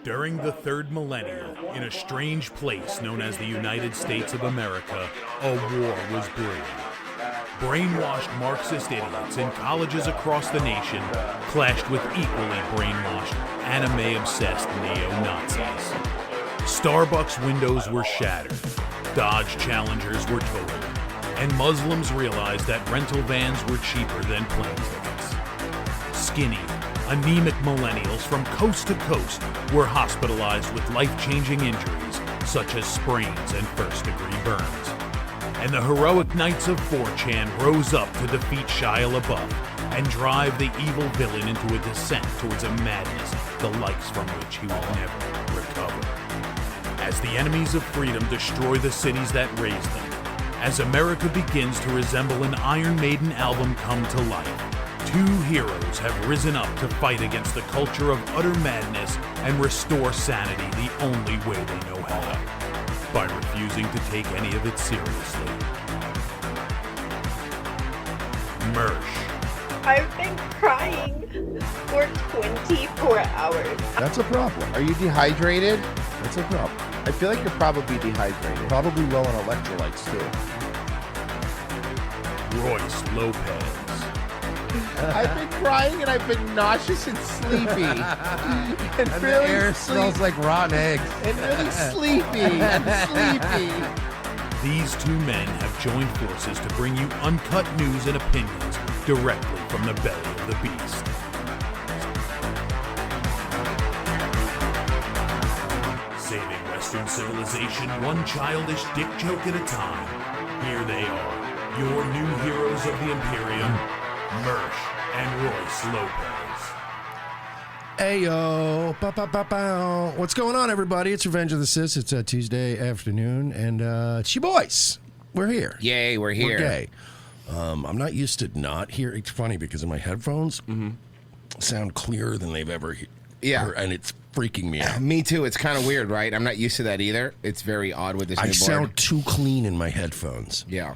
During the third millennium, in a strange place known as the United States of America, a war was brewing. Brainwashed Marxist idiots in colleges across the nation clashed with equally brainwashed, anime-obsessed neo-Nazis. Starbucks windows were shattered, Dodge Challengers were totaled, and Muslims realized that rental vans were cheaper than plane tickets. Skinny, anemic millennials from coast to coast were hospitalized with life-changing injuries such as sprains and first-degree burns. And the heroic knights of 4chan rose up to defeat Shia LaBeouf and drive the evil villain into a descent towards a madness the likes from which he would never recover. As the enemies of freedom destroy the cities that raised them, as America begins to resemble an Iron Maiden album come to life, two heroes have risen up to fight against the culture of utter madness and restore sanity the only way they know how, by refusing to take any of it seriously. Mersh. I've been crying for 24 hours. That's a problem. Are you dehydrated? That's a problem. I feel like you're probably dehydrated. Probably low on electrolytes, too. Royce Lopez. I've been crying and I've been nauseous and sleepy. and And really the air smells like rotten eggs. And really sleepy. and sleepy. These two men have joined forces to bring you uncut news and opinions directly from the belly of the beast. Saving Western civilization one childish dick joke at a time. Here they are, your new heroes of the Imperium, Mersh and Royce Lopez. Ayo, ba-ba-ba-bow. What's going on, everybody? It's Revenge of the Sis. It's a Tuesday afternoon, and it's your boys. We're here. Yay, we're here. We're gay. I'm not used to not hear. It's funny because my headphones sound clearer than they've ever Yeah. and it's freaking me out. Me too. It's kind of weird, right? I'm not used to that either. It's very odd with this new I board. sound too clean in my headphones. Yeah.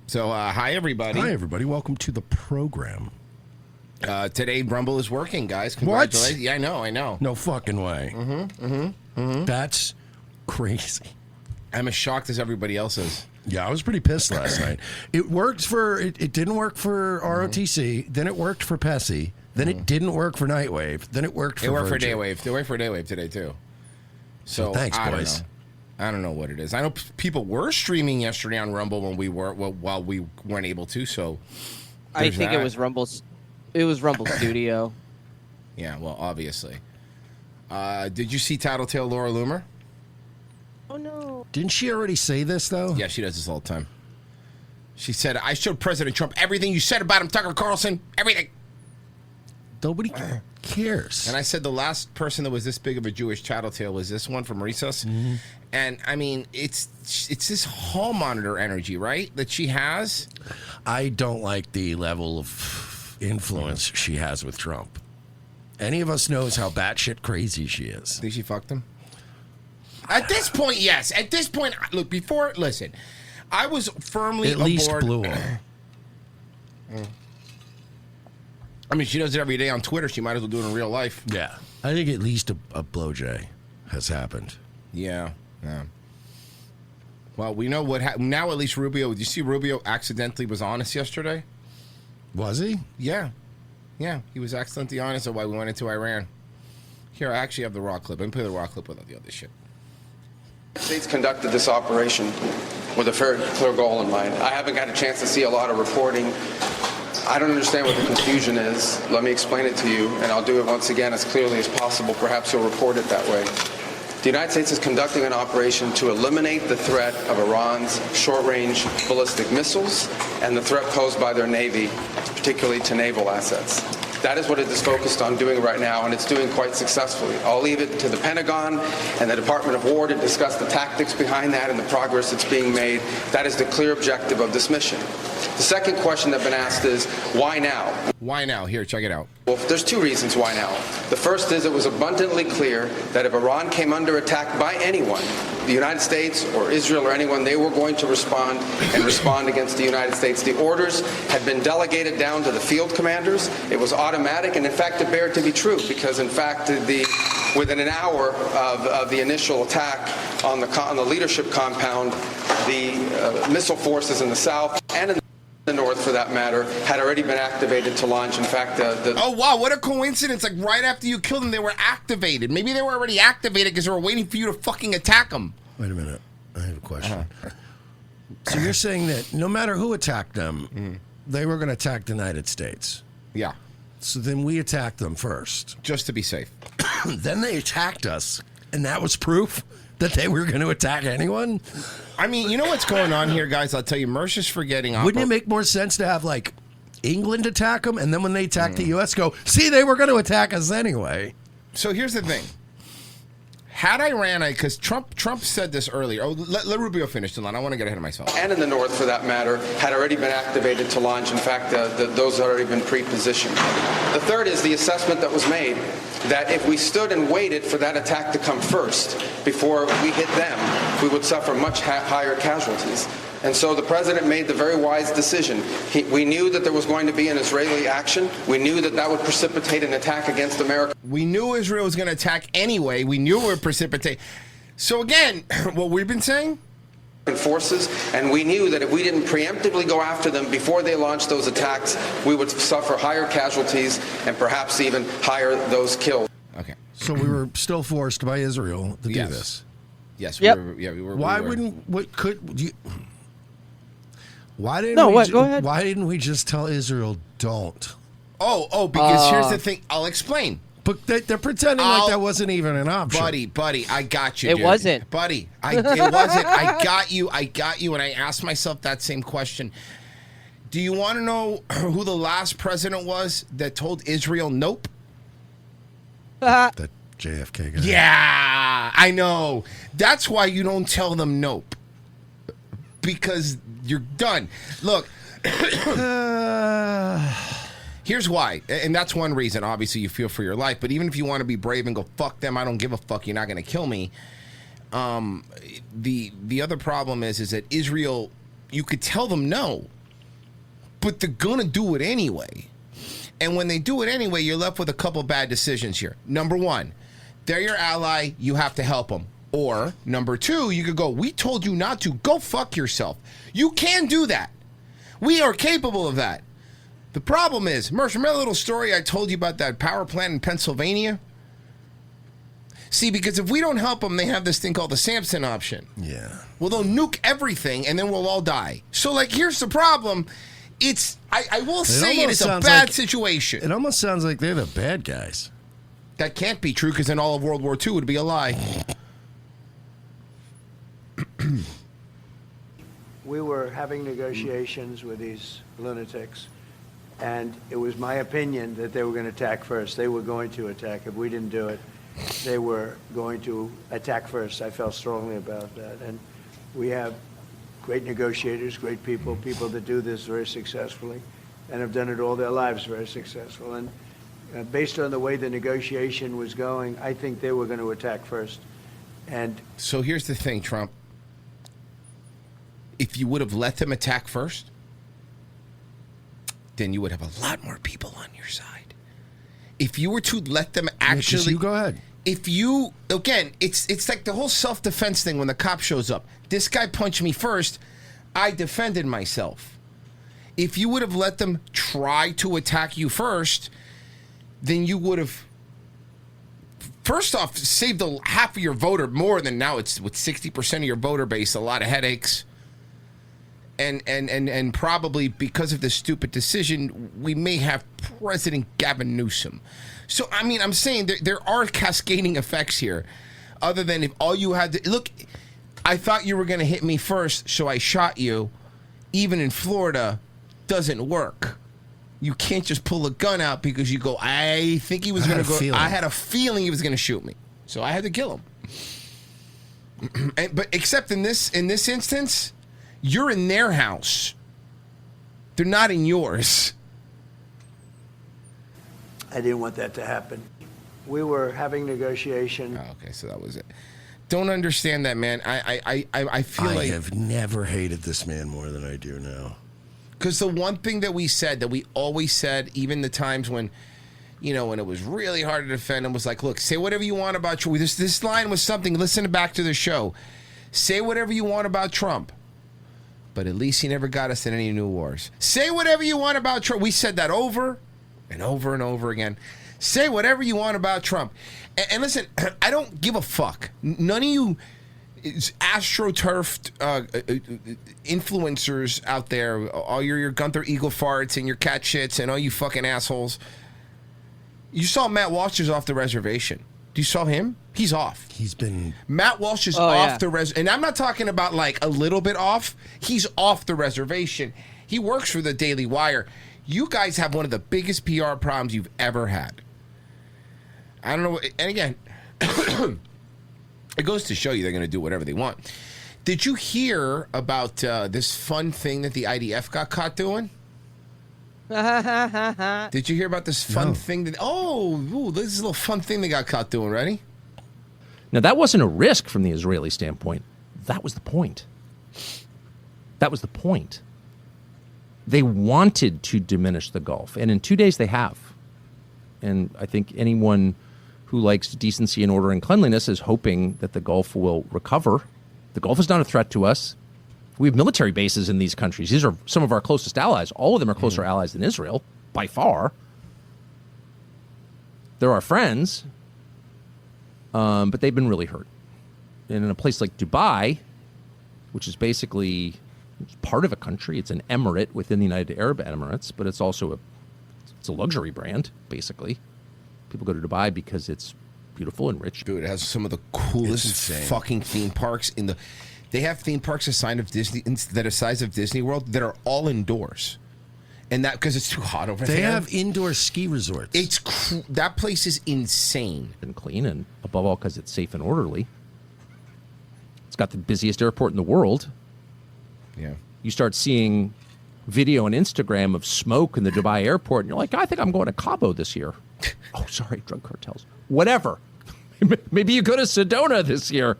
So, hi, everybody. Hi, everybody. Welcome to the program. Today, Rumble is working, guys. Congratulations. Yeah, I know. No fucking way. That's crazy. I'm as shocked as everybody else is. Yeah, I was pretty pissed last night. It worked for, it didn't work for ROTC, then it worked for Pessy, then it didn't work for Nightwave, then it worked for It worked for Virgin. Daywave. It worked for Daywave today, too. So, Thanks, I don't boys. know. I don't know what it is. I know people were streaming yesterday on Rumble when we were, while we weren't able to, so. I think it was Rumble's. It was Rumble Studio. Yeah, well, obviously. Did you see Tattletale Laura Loomer? Oh no. Didn't she already say this, though? Yeah, she does this all the time. She said, I showed President Trump everything you said about him, Tucker Carlson, everything. Nobody cares. And I said the last person that was this big of a Jewish tattletale was this one from Recess. And, I mean, it's this hall monitor energy, right, that she has? I don't like the level of influence she has with Trump. Any of us knows how batshit crazy she is. Think she fucked him? At this point, yes. At this point, look, listen, I was firmly At least aboard. blew him. I mean, she does it every day on Twitter. She might as well do it in real life. Yeah. I think at least a blowjay has happened. Yeah. Well, we know what happened. Now at least Rubio, did you see Rubio accidentally was honest yesterday? Was he? Yeah. He was accidentally honest of why we went into Iran. Here, I actually have the raw clip. Let me play the raw clip without the other shit. The States conducted this operation with a very clear goal in mind. I haven't got a chance to see a lot of reporting. I don't understand what the confusion is. Let me explain it to you, and I'll do it once again as clearly as possible. Perhaps you'll report it that way. The United States is conducting an operation to eliminate the threat of Iran's short-range ballistic missiles and the threat posed by their Navy, particularly to naval assets. That is what it is focused on doing right now, and it's doing quite successfully. I'll leave it to the Pentagon and the Department of War to discuss the tactics behind that and the progress that's being made. That is the clear objective of this mission. The second question that's been asked is, why now? Why now? Here, check it out. Well, there's two reasons why now. The first is it was abundantly clear that if Iran came under attack by anyone, the United States or Israel or anyone, they were going to respond against the United States. The orders had been delegated down to the field commanders. It was automatic, and in fact, it bared to be true because, in fact, within an hour of the initial attack on the leadership compound, the missile forces in the south and in the north, for that matter, had already been activated to launch. In fact, oh wow, what a coincidence! Like right after you killed them, they were activated. Maybe they were already activated because they were waiting for you to fucking attack them. Wait a minute, I have a question. So you're saying that no matter who attacked them, they were going to attack the United States? Yeah. So then we attacked them first, just to be safe. Then they attacked us, and that was proof that they were going to attack anyone? I mean, you know what's going on here, guys? I'll tell you, Mercer's forgetting. Wouldn't it make more sense to have, like, England attack them, and then when they attack the U.S., go, see, they were going to attack us anyway? So here's the thing. Had Iran, because Trump said this earlier. Oh, let Rubio finish, Dylan. I want to get ahead of myself. And in the north, for that matter, had already been activated to launch. In fact, those had already been pre-positioned. The third is the assessment that was made that if we stood and waited for that attack to come first before we hit them, we would suffer much higher casualties. And so the president made the very wise decision. We knew that there was going to be an Israeli action. We knew that that would precipitate an attack against America. We knew Israel was going to attack anyway. We knew it would precipitate. So again, what we've been saying? Forces, and we knew that if we didn't preemptively go after them before they launched those attacks, we would suffer higher casualties and perhaps even higher those killed. Okay. So we were still forced by Israel to do this. Yes. Yep. We were. Why we were. wouldn't? What could you? Why didn't? No, we what? Go ahead. Why didn't we just tell Israel don't? Oh, because here's the thing. I'll explain. But they're pretending like that wasn't even an option. Buddy, I got you. It dude. wasn't. Buddy, it wasn't. I got you, and I asked myself that same question. Do you want to know who the last president was that told Israel nope? That JFK guy. Yeah, I know. That's why you don't tell them nope. Because you're done. Look. Here's why, and that's one reason. Obviously, you feel for your life, but even if you want to be brave and go, fuck them, I don't give a fuck, you're not going to kill me. The other problem is that Israel, you could tell them no, but they're going to do it anyway. And when they do it anyway, you're left with a couple bad decisions here. Number one, they're your ally, you have to help them. Or, number two, you could go, we told you not to, go fuck yourself. You can do that. We are capable of that. The problem is, Mercer, remember the little story I told you about that power plant in Pennsylvania? See, because if we don't help them, they have this thing called the Samson option. Yeah. Well, they'll nuke everything, and then we'll all die. So, like, here's the problem. I will say it is a bad situation. It almost sounds like they're the bad guys. That can't be true, because then all of World War II would be a lie. We were having negotiations with these lunatics. And it was my opinion that they were going to attack first. They were going to attack. If we didn't do it, they were going to attack first. I felt strongly about that. And we have great negotiators, great people that do this very successfully and have done it all their lives very successful. And based on the way the negotiation was going, I think they were going to attack first. And so here's the thing, Trump. If you would have let them attack first, then you would have a lot more people on your side. If you were to let them actually... you go ahead. If you... Again, it's like the whole self-defense thing when the cop shows up. This guy punched me first. I defended myself. If you would have let them try to attack you first, then you would have... First off, saved half of your voter more than now. It's with 60% of your voter base, a lot of headaches. And probably because of this stupid decision, we may have President Gavin Newsom. So, I mean, I'm saying there are cascading effects here. Other than if all you had to... Look, I thought you were going to hit me first, so I shot you. Even in Florida, doesn't work. You can't just pull a gun out because you go, I think he was going to go... I had a feeling he was going to shoot me. So I had to kill him. But except in this instance... You're in their house. They're not in yours. I didn't want that to happen. We were having negotiations. Oh, okay, so that was it. Don't understand that, man. I feel I like have never hated this man more than I do now. because the one thing that we said, that we always said, even the times when, you know, when it was really hard to defend him, was like, look, say whatever you want about Trump. This line was something. Listen back to the show. Say whatever you want about Trump, but at least he never got us in any new wars. Say whatever you want about Trump. We said that over and over and over again. Say whatever you want about Trump. And listen, I don't give a fuck. None of you astroturfed influencers out there, all your Gunther Eagle farts and your cat shits and all you fucking assholes. You saw Matt Walsh is off the reservation. You saw him? He's off. He's been... Matt Walsh is off the reservation. And I'm not talking about like a little bit off. He's off the reservation. He works for the Daily Wire. You guys have one of the biggest PR problems you've ever had. I don't know. And again, it goes to show you they're going to do whatever they want. Did you hear about this fun thing that the IDF got caught doing? Did you hear about this fun thing that... this is a little fun thing they got caught doing. Ready? Now, that wasn't a risk from the Israeli standpoint. That was the point. That was the point. They wanted to diminish the Gulf, and in 2 days they have. And I think anyone who likes decency and order and cleanliness is hoping that the Gulf will recover. The Gulf is not a threat to us. We have military bases in these countries. These are some of our closest allies. All of them are closer allies than Israel, by far. They're our friends, but they've been really hurt. And in a place like Dubai, which is basically part of a country, it's an emirate within the United Arab Emirates, but it's also a luxury brand, basically. People go to Dubai because it's beautiful and rich. Dude, it has some of the coolest fucking theme parks in the... They have theme parks the size of Disney World that are all indoors, and that because it's too hot over there. They have indoor ski resorts. That place is insane and clean, and above all, because it's safe and orderly. It's got the busiest airport in the world. Yeah, you start seeing video on Instagram of smoke in the Dubai airport, and you're like, I think I'm going to Cabo this year. Oh, sorry, drug cartels. Whatever. Maybe you go to Sedona this year.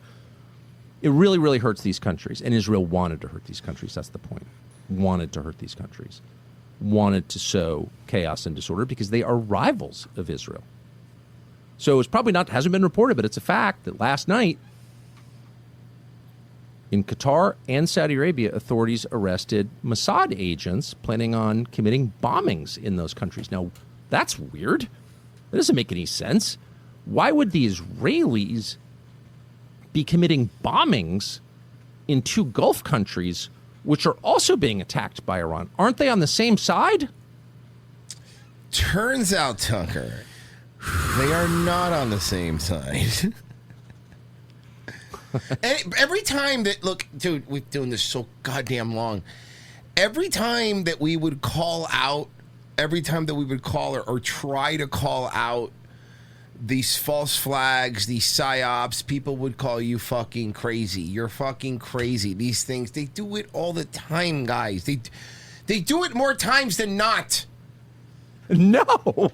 It really, really hurts these countries. And Israel wanted to hurt these countries. That's the point. Wanted to hurt these countries. Wanted to sow chaos and disorder because they are rivals of Israel. So it's probably hasn't been reported, but it's a fact that last night in Qatar and Saudi Arabia, authorities arrested Mossad agents planning on committing bombings in those countries. Now, that's weird. That doesn't make any sense. Why would the Israelis be committing bombings in two Gulf countries, which are also being attacked by Iran? Aren't they on the same side? Turns out, Tucker, they are not on the same side. And every time that, look, dude, we've been doing this so goddamn long. Every time that we would call out, or try to call out these false flags, these psyops, people would call you fucking crazy. You're fucking crazy. These things, they do it all the time, guys. They do it more times than not. No.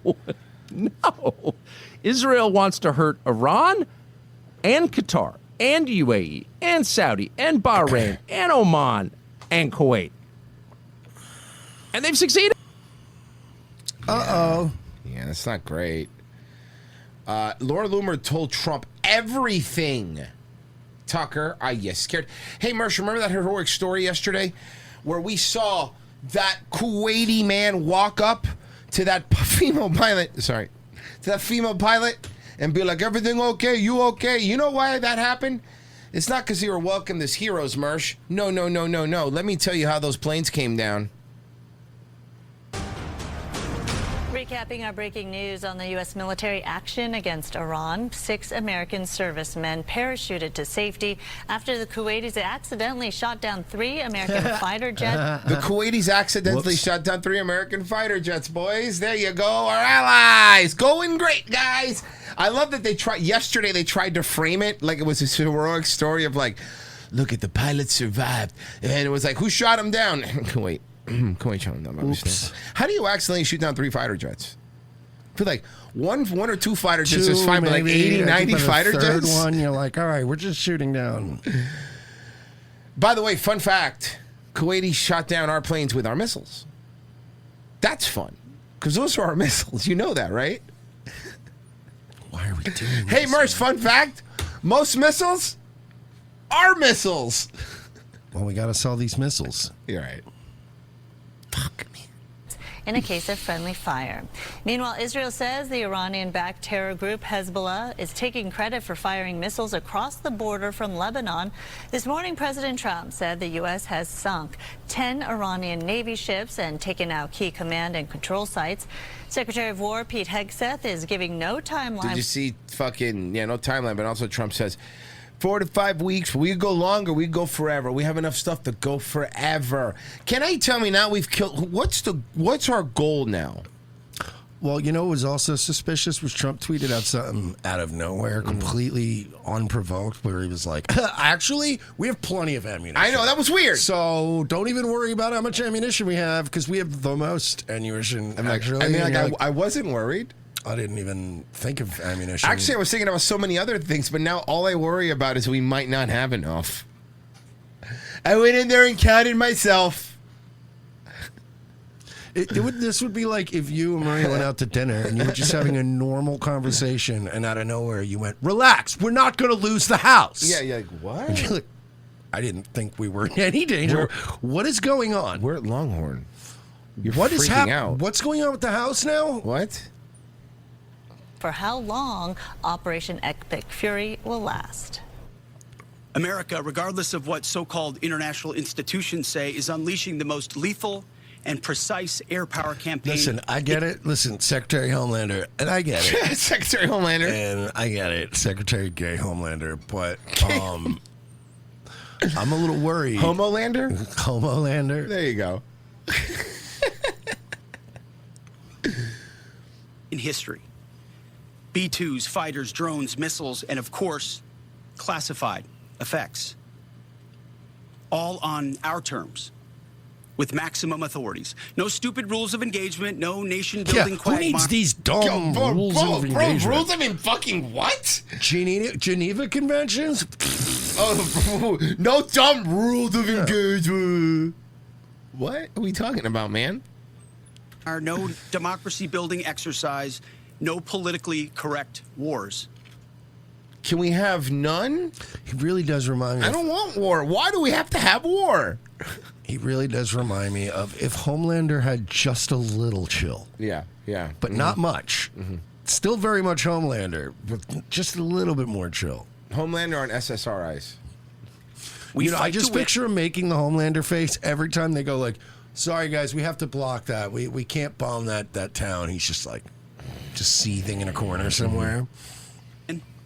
Israel wants to hurt Iran and Qatar and UAE and Saudi and Bahrain and Oman and Kuwait. And they've succeeded. Uh-oh. Yeah, that's not great. Laura Loomer told Trump everything. Tucker, are you scared? Hey, Mersh, remember that heroic story yesterday where we saw that Kuwaiti man walk up to that female pilot, and be like, everything okay? You okay? You know why that happened? It's not because you were welcomed as heroes, Mersh. No. Let me tell you how those planes came down. Recapping our breaking news on the U.S. military action against Iran. 6 American servicemen parachuted to safety after the Kuwaitis accidentally shot down 3 American fighter jets. The Kuwaitis accidentally shot down 3 American fighter jets, boys. There you go. Our allies. Going great, guys. I love that yesterday they tried to frame it like it was a heroic story of like, look at the pilots survived. And it was like, who shot him down? Kuwait. Oops. How do you accidentally shoot down 3 fighter jets? I feel like one or two fighter jets is fine, but like 80, 90 fighter third jets. one, you're like, all right, we're just shooting down. By the way, fun fact: Kuwaiti shot down our planes with our missiles. That's fun because those are our missiles. You know that, right? Why are we doing Hey, this? Merce, fun fact: most missiles are missiles. Well, we got to sell these missiles. You're right. Fuck me. In a case of friendly fire. Meanwhile, Israel says the Iranian-backed terror group Hezbollah is taking credit for firing missiles across the border from Lebanon. This morning, President Trump said the U.S. has sunk 10 Iranian Navy ships and taken out key command and control sites. Secretary of War Pete Hegseth is giving no timeline. Did you see fucking, no timeline, but also Trump says 4 to 5 weeks. We go longer. We go forever. We have enough stuff to go forever. Can I tell me now we've killed? What's our goal now? Well, you know what was also suspicious was Trump tweeted out something out of nowhere, completely unprovoked, where he was like, actually, we have plenty of ammunition. I know, that was weird. So don't even worry about how much ammunition we have, because we have the most ammunition, actually. I wasn't worried. I didn't even think of ammunition. Actually, I was thinking about so many other things, but now all I worry about is we might not have enough. I went in there and counted myself. This would be like if you and Maria went out to dinner and you were just having a normal conversation, and out of nowhere you went, "Relax, we're not going to lose the house." Yeah, like, what? And you're like, I didn't think we were in any danger. What is going on? We're at Longhorn. You're what is freaking happening? out. What's going on with the house now? What? For how long Operation Epic Fury will last. America, regardless of what so-called international institutions say, is unleashing the most lethal and precise air power campaign. Listen, I get it. Listen, Secretary Homelander, and I get it. Secretary Homelander. And I get it, Secretary Gay Homelander, but I'm a little worried. Homolander? Homolander. There you go. In history. B-2s, fighters, drones, missiles, and of course, classified effects. All on our terms, with maximum authorities. No stupid rules of engagement, no nation-building Who needs these dumb rules of engagement? Rules of fucking what? Geneva Conventions? Oh, no dumb rules of engagement. What are we talking about, man? Our no democracy-building exercise, no politically correct wars. Can we have none? He really does remind me. I don't want war. Why do we have to have war? He really does remind me of if Homelander had just a little chill. Yeah. But not much. Still very much Homelander, but just a little bit more chill. Homelander on SSRIs. I just picture him making the Homelander face every time they go like, "Sorry guys, we have to block that. We can't bomb that town." He's just like, just seething in a corner somewhere.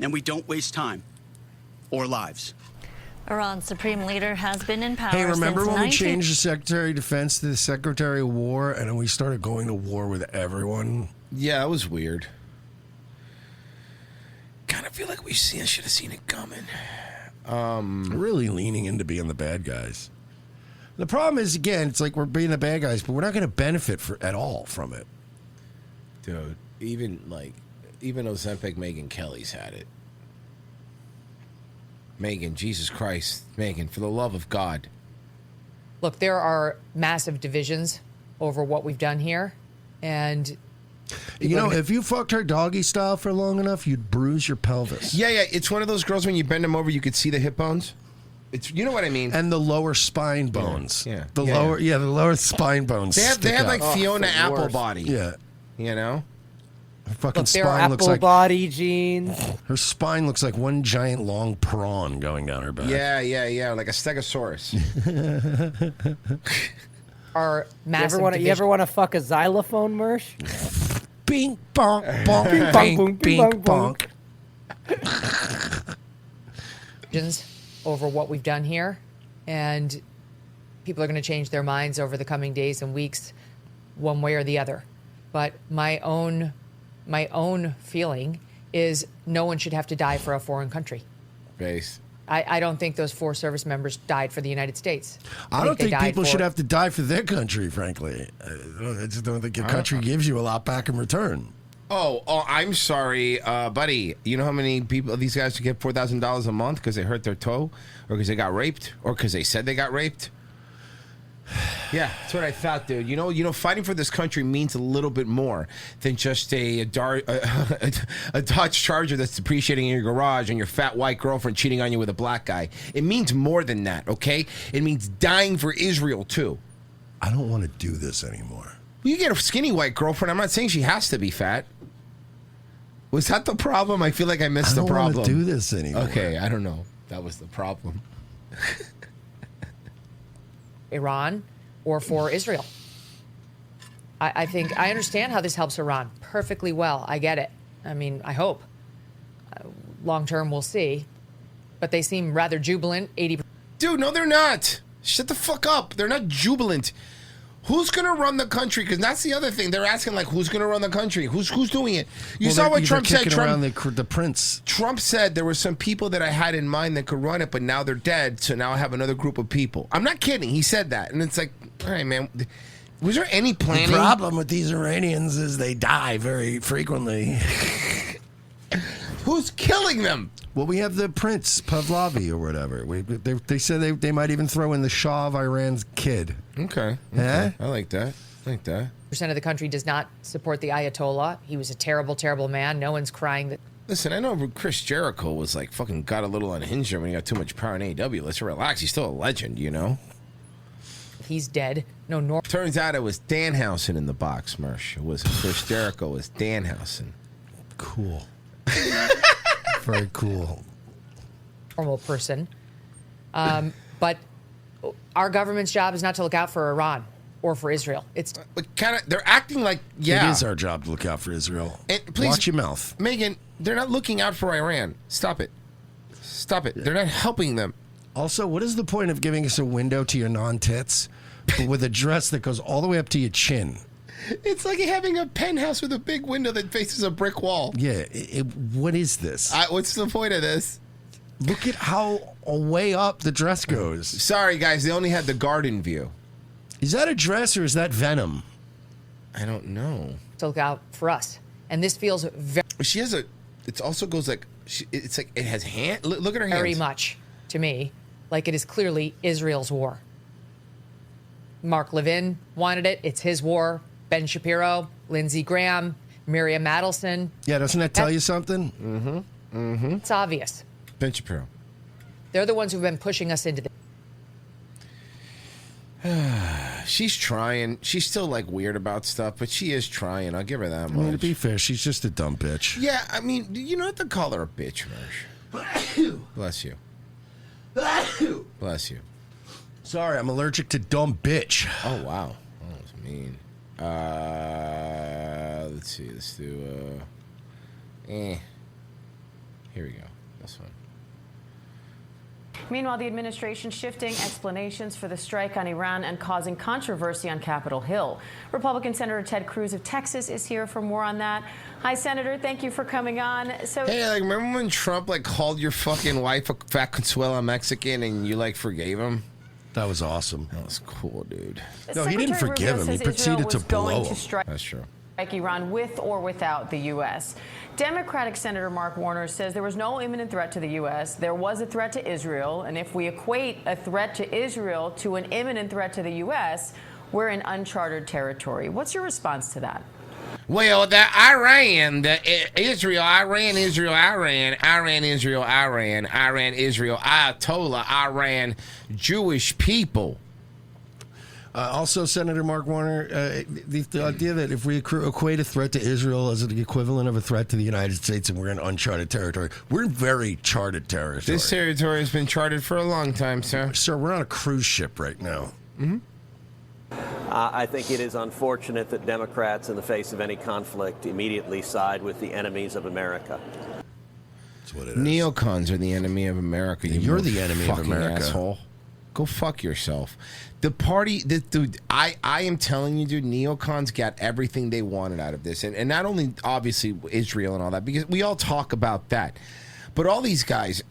And we don't waste time or lives. Iran's supreme leader has been in power Hey, remember since when we changed the Secretary of Defense to the Secretary of War, and then we started going to war with everyone? Yeah, that was weird. Kind of feel like I should have seen it coming. Really leaning into being the bad guys. The problem is, again, it's like we're being the bad guys, but we're not going to benefit at all from it. Dude, even Ozempic, Megyn Kelly's had it. Megan, Jesus Christ, Megan, for the love of God. Look, there are massive divisions over what we've done here, and if you fucked her doggy style for long enough, you'd bruise your pelvis. Yeah, it's one of those girls when you bend them over, you could see the hip bones. You know what I mean? And the lower spine bones. Yeah. The lower spine bones. They have like Fiona Apple body. Yeah. You know? Her fucking Look, their spine looks apple like body jeans. Her spine looks like one giant long prawn going down her back. Yeah, like a stegosaurus. Are massive. You ever want to fuck a xylophone, Mersh? Bing bonk bonk bing bing bonk. Over what we've done here, and people are going to change their minds over the coming days and weeks, one way or the other. But my own feeling is no one should have to die for a foreign country. Base. I don't think those 4 service members died for the United States. I don't think people should have to die for their country, frankly. I just don't think your country gives you a lot back in return. Oh, I'm sorry, buddy. You know how many people these guys get $4,000 a month because they hurt their toe, or because they got raped, or because they said they got raped? Yeah, that's what I thought, dude. You know, fighting for this country means a little bit more than just a Dodge Charger that's depreciating in your garage and your fat white girlfriend cheating on you with a black guy. It means more than that, okay? It means dying for Israel too. I don't want to do this anymore. You get a skinny white girlfriend. I'm not saying she has to be fat. Was that the problem? I feel like I missed the problem. I don't want to do this anymore. Okay, I don't know. That was the problem. Iran or for Israel. I think I understand how this helps Iran perfectly well. I get it. I mean, I hope. Long term, we'll see. But they seem rather jubilant. 80%. Dude, no, they're not. Shut the fuck up. They're not jubilant. Who's going to run the country? Because that's the other thing. They're asking, like, who's going to run the country? Who's doing it? You saw what Trump said. The prince. Trump said there were some people that I had in mind that could run it, but now they're dead, so now I have another group of people. I'm not kidding. He said that. And it's like, all right, man. Was there any planning? The problem with these Iranians is they die very frequently. Who's killing them? Well, we have the Prince Pahlavi or whatever. They said they might even throw in the Shah of Iran's kid. Okay. Yeah? I like that. Percent of the country does not support the Ayatollah. He was a terrible, terrible man. No one's crying that. Listen, I know Chris Jericho was like fucking got a little unhinged when he got too much power in AEW. Let's relax. He's still a legend, you know? He's dead. No, Turns out it was Danhausen in the box, Mersh. It wasn't Chris Jericho. It was Danhausen. Cool. Very cool. Normal person. But our government's job is not to look out for Iran or for Israel. It's kind of, they're acting like, yeah. It is our job to look out for Israel. And please, watch your mouth. Megan, they're not looking out for Iran. Stop it. They're not helping them. Also, what is the point of giving us a window to your non-tits with a dress that goes all the way up to your chin? It's like having a penthouse with a big window that faces a brick wall. Yeah, what is this? What's the point of this? Look at how way up the dress goes. Sorry, guys, they only had the garden view. Is that a dress or is that Venom? I don't know. To look out for us. And this feels very... She has a... It also goes like... It's like it has hand... Look at her hands. Very much, to me, like it is clearly Israel's war. Mark Levin wanted it. It's his war. Ben Shapiro, Lindsey Graham, Miriam Adelson. Yeah, doesn't that tell you something? Mm-hmm. It's obvious. Ben Shapiro. They're the ones who've been pushing us into this. She's trying. She's still like weird about stuff, but she is trying. I'll give her that much. I mean, to be fair, she's just a dumb bitch. Yeah, I mean, you don't have to call her a bitch, Mersh. Bless you. Bless you. Sorry, I'm allergic to dumb bitch. Oh, wow. Oh, that's mean. Let's see. Let's do. Here we go. This one. Meanwhile, the administration shifting explanations for the strike on Iran and causing controversy on Capitol Hill. Republican Senator Ted Cruz of Texas is here for more on that. Hi, Senator. Thank you for coming on. So, hey, like, remember when Trump like called your fucking wife a fat Consuela Mexican and you like forgave him? That was awesome. That was cool, dude. No, he didn't forgive him. He proceeded to blow him. That's true. Strike Iran with or without the U.S. Democratic Senator Mark Warner says there was no imminent threat to the U.S. There was a threat to Israel. And if we equate a threat to Israel to an imminent threat to the U.S., we're in uncharted territory. What's your response to that? Well, Israel, Ayatollah, Iran, Jewish people. Also, Senator Mark Warner, the idea that if we equate a threat to Israel as the equivalent of a threat to the United States and we're in uncharted territory, we're in very charted territory. This territory has been charted for a long time, sir. Sir, we're on a cruise ship right now. Mm-hmm. I think it is unfortunate that Democrats, in the face of any conflict, immediately side with the enemies of America. That's what it is. Neocons are the enemy of America. You're the enemy of fucking America. Asshole. Go fuck yourself. The party, dude, I am telling you, dude, neocons got everything they wanted out of this. And not only, obviously, Israel and all that, because we all talk about that. But all these guys,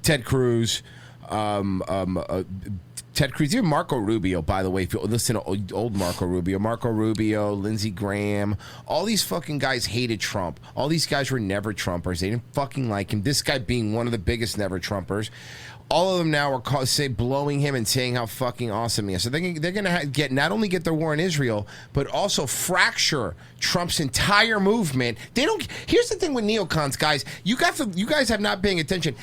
Ted Cruz, Ted Cruz, even Marco Rubio, by the way, if you listen to old Marco Rubio, Lindsey Graham, all these fucking guys hated Trump. All these guys were never Trumpers. They didn't fucking like him. This guy being one of the biggest never Trumpers. All of them now are blowing him and saying how fucking awesome he is. So they're going to get not only get their war in Israel, but also fracture Trump's entire movement. They don't. Here's the thing with neocons, guys. You guys have not paying attention.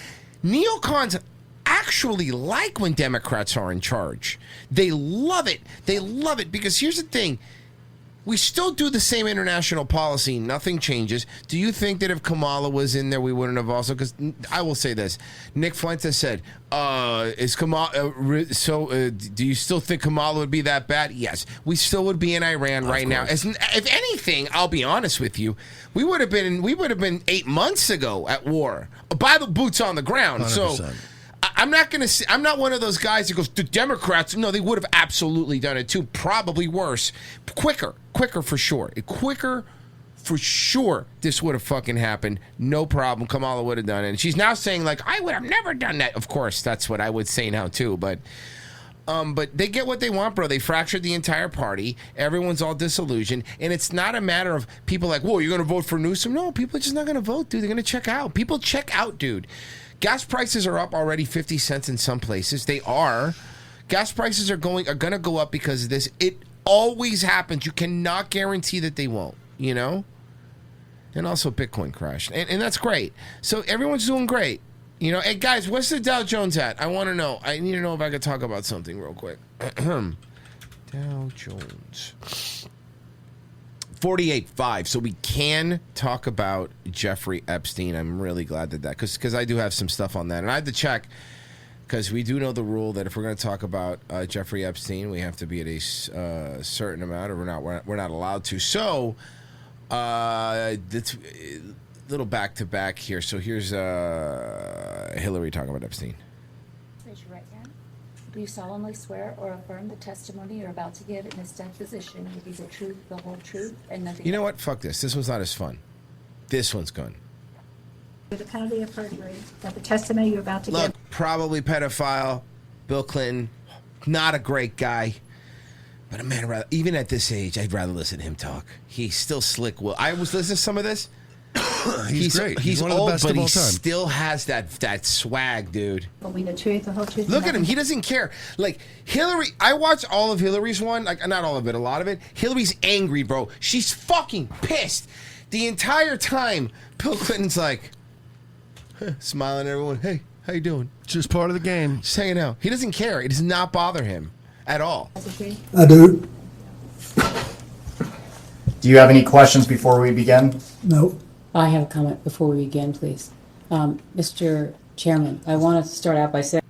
Neocons actually like when Democrats are in charge. They love it. They love it because here's the thing. We still do the same international policy. Nothing changes. Do you think that if Kamala was in there, we wouldn't have also? Because I will say this. Nick Fuentes said, is Kamala, do you still think Kamala would be that bad? Yes. We still would be in Iran right now. If anything, I'll be honest with you, we would have been 8 months ago at war. By the boots on the ground. 100%. So I'm not one of those guys that goes, the Democrats, no, they would have absolutely done it too. Probably worse. Quicker for sure. Quicker for sure this would have fucking happened. No problem. Kamala would have done it. And she's now saying, like, I would have never done that. Of course, that's what I would say now too. But they get what they want, bro. They fractured the entire party. Everyone's all disillusioned. And it's not a matter of people like, whoa, you're going to vote for Newsom? No, people are just not going to vote, dude. They're going to check out. People check out, dude. Gas prices are up already 50 cents in some places. They are. Gas prices are going to go up because of this. It always happens. You cannot guarantee that they won't, you know? And also Bitcoin crashed. And that's great. So everyone's doing great. You know, hey guys, what's the Dow Jones at? I want to know. I need to know if I could talk about something real quick. Dow Jones. 48.5. So we can talk about Jeffrey Epstein. I'm really glad that because I do have some stuff on that. And I had to check because we do know the rule that if we're going to talk about Jeffrey Epstein, we have to be at a certain amount, or we're not allowed to. So it's a little back to back here. So here's Hillary talking about Epstein. Raise your right hand. Do you solemnly swear or affirm the testimony you're about to give in this deposition will be the truth, the whole truth, and nothing? You know what? Fuck this. This one's not as fun. This one's good. With the penalty of perjury, that the testimony you're about to Look, give. probably pedophile. Bill Clinton, not a great guy. But man, even at this age, I'd rather listen to him talk. He's still slick. Will I was listening to some of this. He's great. He's one old, of the best but of all he time. still has that swag, dude. Will be the truth, the whole truth. Look at him. He doesn't care. Like, Hillary, I watched all of Hillary's one. Like, not all of it, a lot of it. Hillary's angry, bro. She's fucking pissed. The entire time, Bill Clinton's like, smiling at everyone. Hey, how you doing? Just part of the game. Just hanging out. He doesn't care. It does not bother him at all. I do. Do you have any questions before we begin? No. I have a comment before we begin, please. Mr. Chairman, I want to start out by saying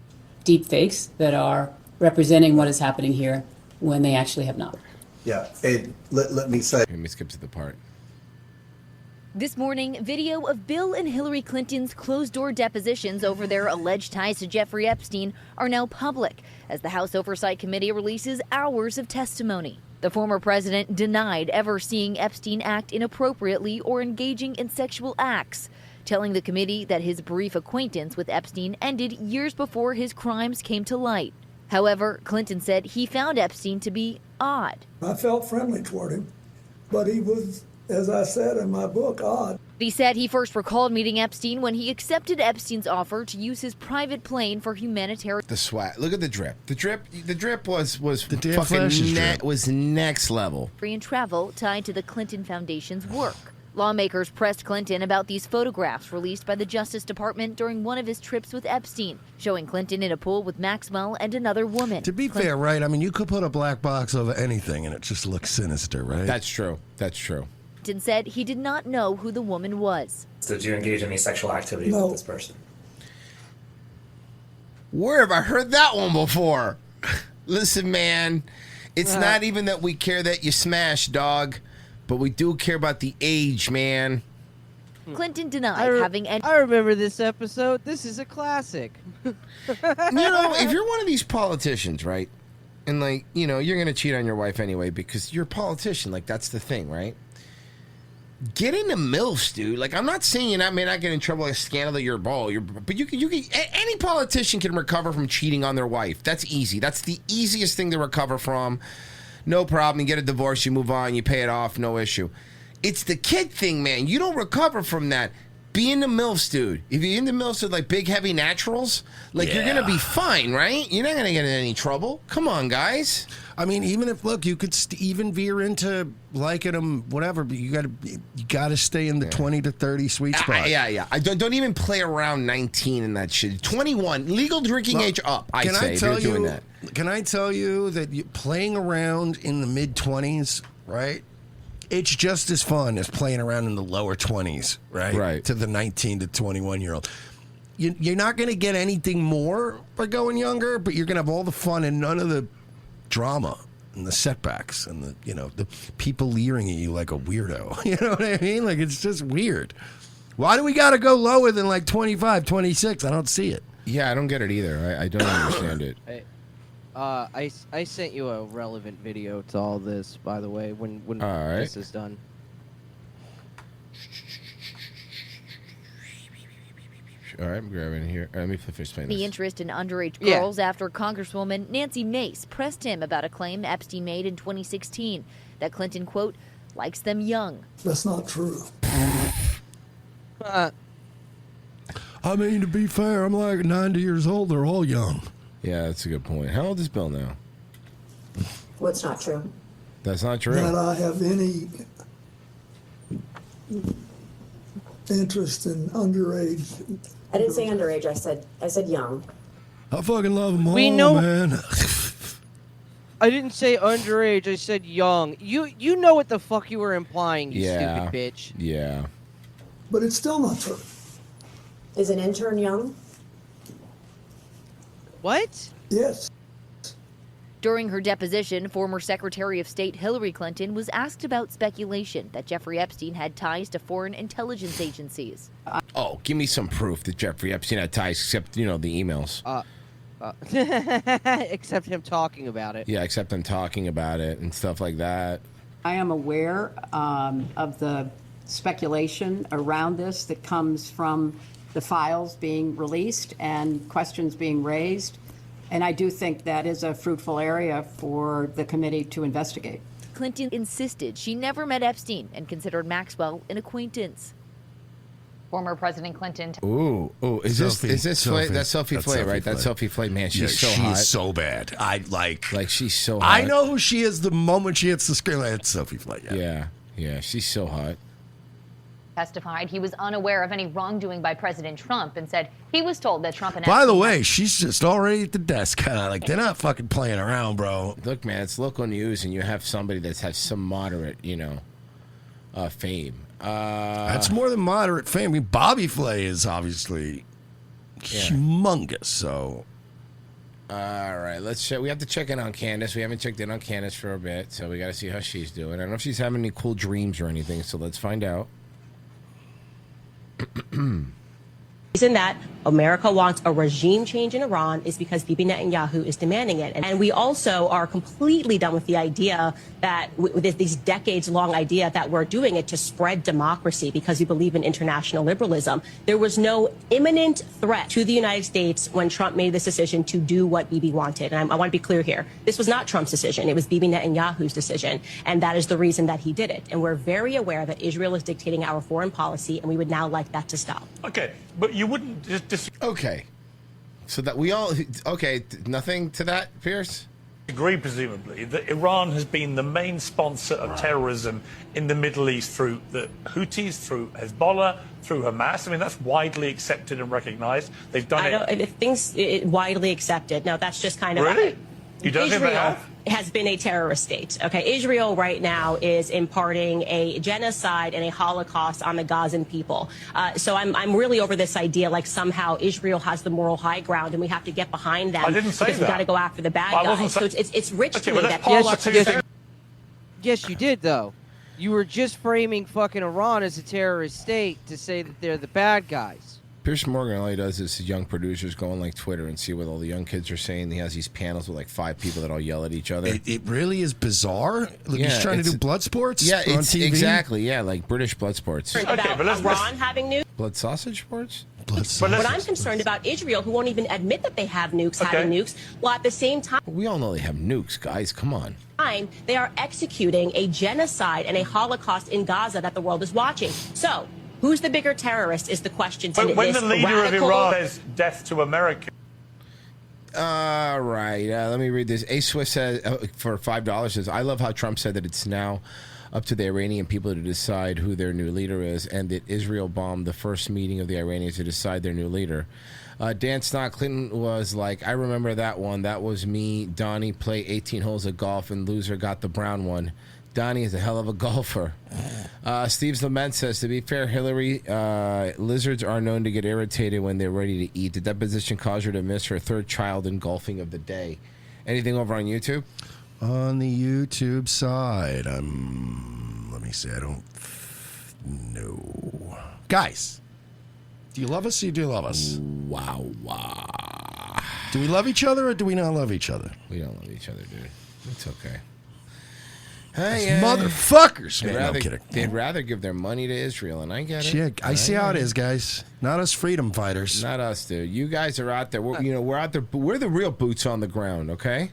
deep fakes that are representing what is happening here when they actually have not. Yeah. Let me say. Let me skip to the part. This morning, video of Bill and Hillary Clinton's closed-door depositions over their alleged ties to Jeffrey Epstein are now public as the House Oversight Committee releases hours of testimony. The former president denied ever seeing Epstein act inappropriately or engaging in sexual acts, telling the committee that his brief acquaintance with Epstein ended years before his crimes came to light. However, Clinton said he found Epstein to be odd. I felt friendly toward him, but he was, as I said in my book, odd. He said he first recalled meeting Epstein when he accepted Epstein's offer to use his private plane for humanitarian. The swag. Look at the drip. The drip was the damn Flash's drip. Was next level. And travel tied to the Clinton Foundation's work. Lawmakers pressed Clinton about these photographs released by the Justice Department during one of his trips with Epstein, showing Clinton in a pool with Maxwell and another woman. To be fair, right? I mean, you could put a black box over anything and it just looks sinister, right? That's true. That's true. Clinton said he did not know who the woman was. Did you engage in any sexual activity with this person? Where have I heard that one before? Listen, man, it's not even that we care that you smash, dog, but we do care about the age, man. Clinton denied having any. I remember this episode. This is a classic. You know, if you're one of these politicians, right? And, like, you know, you're going to cheat on your wife anyway because you're a politician. Like, that's the thing, right? Get into MILFs, dude. Like, I'm not saying you may not get in trouble with a scandal that you're a ball. But you can, any politician can recover from cheating on their wife. That's easy. That's the easiest thing to recover from. No problem. You get a divorce, you move on, you pay it off, no issue. It's the kid thing, man. You don't recover from that. Be into MILFs, dude. If you're into MILFs with like big, heavy naturals, like you're gonna be fine, right? You're not gonna get in any trouble. Come on, guys. I mean, even if you could even veer into liking them, whatever, but you gotta stay in the 20 to 30 sweet spot. Yeah. I don't even play around 19 in that shit. 21, legal drinking age up. I'd say if you're doing that. Can I tell you that playing around in the mid 20s, right? It's just as fun as playing around in the lower 20s, right? Right. To the 19 to 21-year-old. You're not going to get anything more by going younger, but you're going to have all the fun and none of the drama and the setbacks and the people leering at you like a weirdo. You know what I mean? Like, it's just weird. Why do we got to go lower than like 25, 26? I don't see it. Yeah, I don't get it either. I don't understand it. I sent you a relevant video to all this, by the way, when this is done. All right, I'm grabbing it here. Let me finish playing this. The interest in underage girls after Congresswoman Nancy Mace pressed him about a claim Epstein made in 2016 that Clinton, quote, likes them young. That's not true. I mean, to be fair, I'm like 90 years old. They're all young. Yeah, that's a good point. How old is Bill now? What's not true? That's not true. That I have any interest in underage. I didn't say underage. I said young. I fucking love them all, We know- man. I didn't say underage. I said young. You know what the fuck you were implying, you Yeah. stupid bitch. Yeah. But it's still not true. Is an intern young? What? Yes. During her deposition, former Secretary of State Hillary Clinton was asked about speculation that Jeffrey Epstein had ties to foreign intelligence agencies. Oh, give me some proof that Jeffrey Epstein had ties, except, the emails. Except him talking about it. Yeah, except them talking about it and stuff like that. I am aware of the speculation around this that comes from the files being released and questions being raised. And I do think that is a fruitful area for the committee to investigate. Clinton insisted she never met Epstein and considered Maxwell an acquaintance. Former President Clinton. Ooh, is this Sophie. that's Sophie Flay, right? That's Sophie Flay, man. She's so hot. She's so bad. Like she's so hot. I know who she is the moment she hits the screen. Like, it's Sophie Flay. Yeah, she's so hot. Testified he was unaware of any wrongdoing by President Trump and said he was told that Trump and By the way, she's just already at the desk. Like, they're not fucking playing around, bro. Look, man, it's local news, and you have somebody that has some moderate, fame. That's more than moderate fame. I mean, Bobby Flay is obviously humongous. So, all right, let's check. We have to check in on Candace. We haven't checked in on Candace for a bit, so we got to see how she's doing. I don't know if she's having any cool dreams or anything, so let's find out. reason that America wants a regime change in Iran is because Bibi Netanyahu is demanding it. And we also are completely done with the idea that, with this decades-long idea that we're doing it to spread democracy because we believe in international liberalism. There was no imminent threat to the United States when Trump made this decision to do what Bibi wanted. And I want to be clear here. This was not Trump's decision. It was Bibi Netanyahu's decision. And that is the reason that he did it. And we're very aware that Israel is dictating our foreign policy, and we would now like that to stop. Okay, but you wouldn't just Okay. So that we all... Okay, nothing to that, Pierce? agree, presumably, that Iran has been the main sponsor of terrorism in the Middle East through the Houthis, through Hezbollah, through Hamas. I mean, that's widely accepted and recognized. They've done It widely accepted. No, that's just kind of... Really? You don't think they Israel have? has been a terrorist state. Okay, Israel right now is imparting a genocide and a Holocaust on the Gazan people. So I'm really over this idea like somehow Israel has the moral high ground and we have to get behind them. I didn't say because that. we got to go after the bad I guys. wasn't So it's rich Okay, to but me that's that Paul people Yes, you did, though. You were just framing fucking Iran as a terrorist state to say that they're the bad guys. Pierce Morgan, all he does is young producers go on like Twitter and see what all the young kids are saying. He has these panels with like 5 people that all yell at each other. It really is bizarre. Look, he's trying to do blood sports. Yeah, on it's TV. exactly. Yeah, like British blood sports. About Iran having nukes. Blood sausage sports? But I'm concerned about Israel, who won't even admit that they have nukes, having nukes, while at the same time, We all know they have nukes, guys. Come on. they are executing a genocide and a Holocaust in Gaza that the world is watching. So, who's the bigger terrorist is the question. But when This the leader of radical- Iran says death to America. All right. Let me read this. A Swiss says for $5 says, I love how Trump said that it's now up to the Iranian people to decide who their new leader is, and that Israel bombed the first meeting of the Iranians to decide their new leader. Dan Snott, Clinton was like, I remember that one. That was me. Donnie play 18 holes of golf, and loser got the brown one. Donnie is a hell of a golfer. Steve's Lament says, to be fair, Hillary, lizards are known to get irritated when they're ready to eat. Did that position cause her to miss her third child in golfing of the day? Anything over on YouTube? On the YouTube side, let me see. I don't know. Guys, do you love us or do you love us? Wow. Do we love each other or do we not love each other? We don't love each other, dude. It's okay. These motherfuckers, man. No, I'm kidding. They'd rather give their money to Israel, and I get it. Yeah, I see how it is, guys. Not us freedom fighters. Not us, dude. You guys are out there. We're out there. We're the real boots on the ground, okay?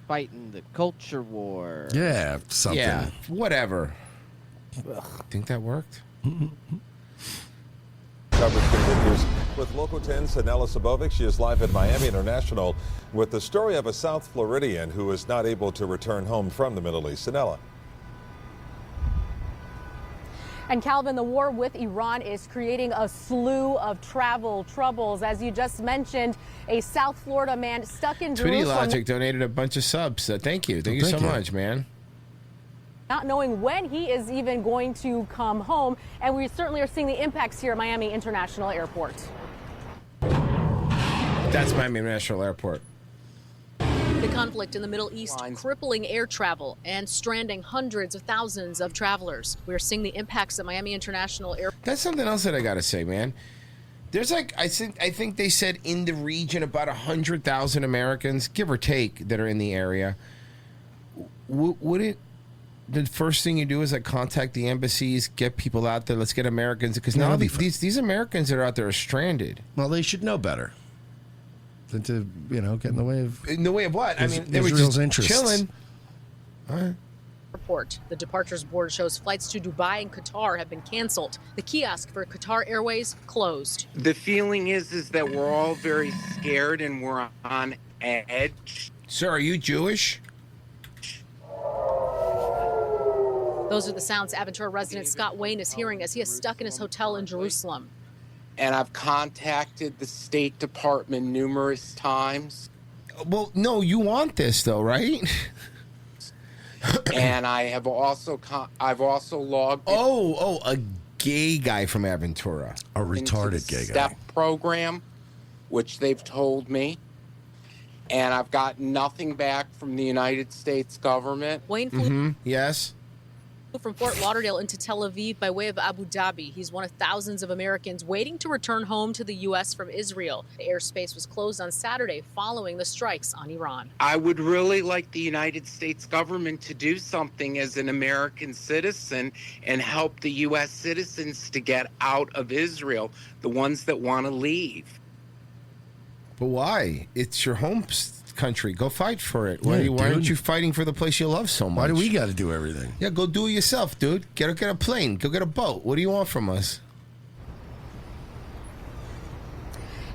Fighting the culture war. Yeah, something. Yeah, whatever. Think that worked? Coverage continues with Local 10's Sanella Sabovic. She is live at Miami International with the story of a South Floridian who is not able to return home from the Middle East. Sanella. And Calvin, the war with Iran is creating a slew of travel troubles. As you just mentioned, a South Florida man stuck in Tweety Jerusalem. Logic donated a bunch of subs. Thank you. Thank you so much, man. Not knowing when he is even going to come home. And we certainly are seeing the impacts here at Miami International Airport. That's Miami International Airport. The conflict in the Middle East crippling air travel and stranding hundreds of thousands of travelers. We're seeing the impacts at Miami International Airport. That's something else that I gotta say, man. There's like I think they said in the region about 100,000 Americans, give or take, that are in the area. Would it? The first thing you do is like contact the embassies, get people out there. Let's get Americans, because now these Americans that are out there are stranded. Well, they should know better than to get in the way of. In the way of what? I mean, they were Israel's just interests. chilling. All right. Report. The departures board shows flights to Dubai and Qatar have been canceled. The kiosk for Qatar Airways closed. The feeling is that we're all very scared and we're on edge. Sir, are you Jewish? Those are the sounds Aventura resident Scott Wayne is hearing as he is stuck in his hotel in Jerusalem. And I've contacted the State Department numerous times. Well, no, you want this though, right? And I have also I've also logged a gay guy from Aventura, a retarded gay guy. STEP program, which they've told me, and I've got nothing back from the United States government. Wayne flew Yes. from Fort Lauderdale into Tel Aviv by way of Abu Dhabi. He's one of thousands of Americans waiting to return home to the U.S. from Israel. The airspace was closed on Saturday following the strikes on Iran. I would really like the United States government to do something as an American citizen and help the U.S. citizens to get out of Israel, the ones that want to leave. But why? It's your home country. Go fight for it. Why aren't you fighting for the place you love so much? Why do we got to do everything? Yeah, go do it yourself, dude. Get a plane. Go get a boat. What do you want from us?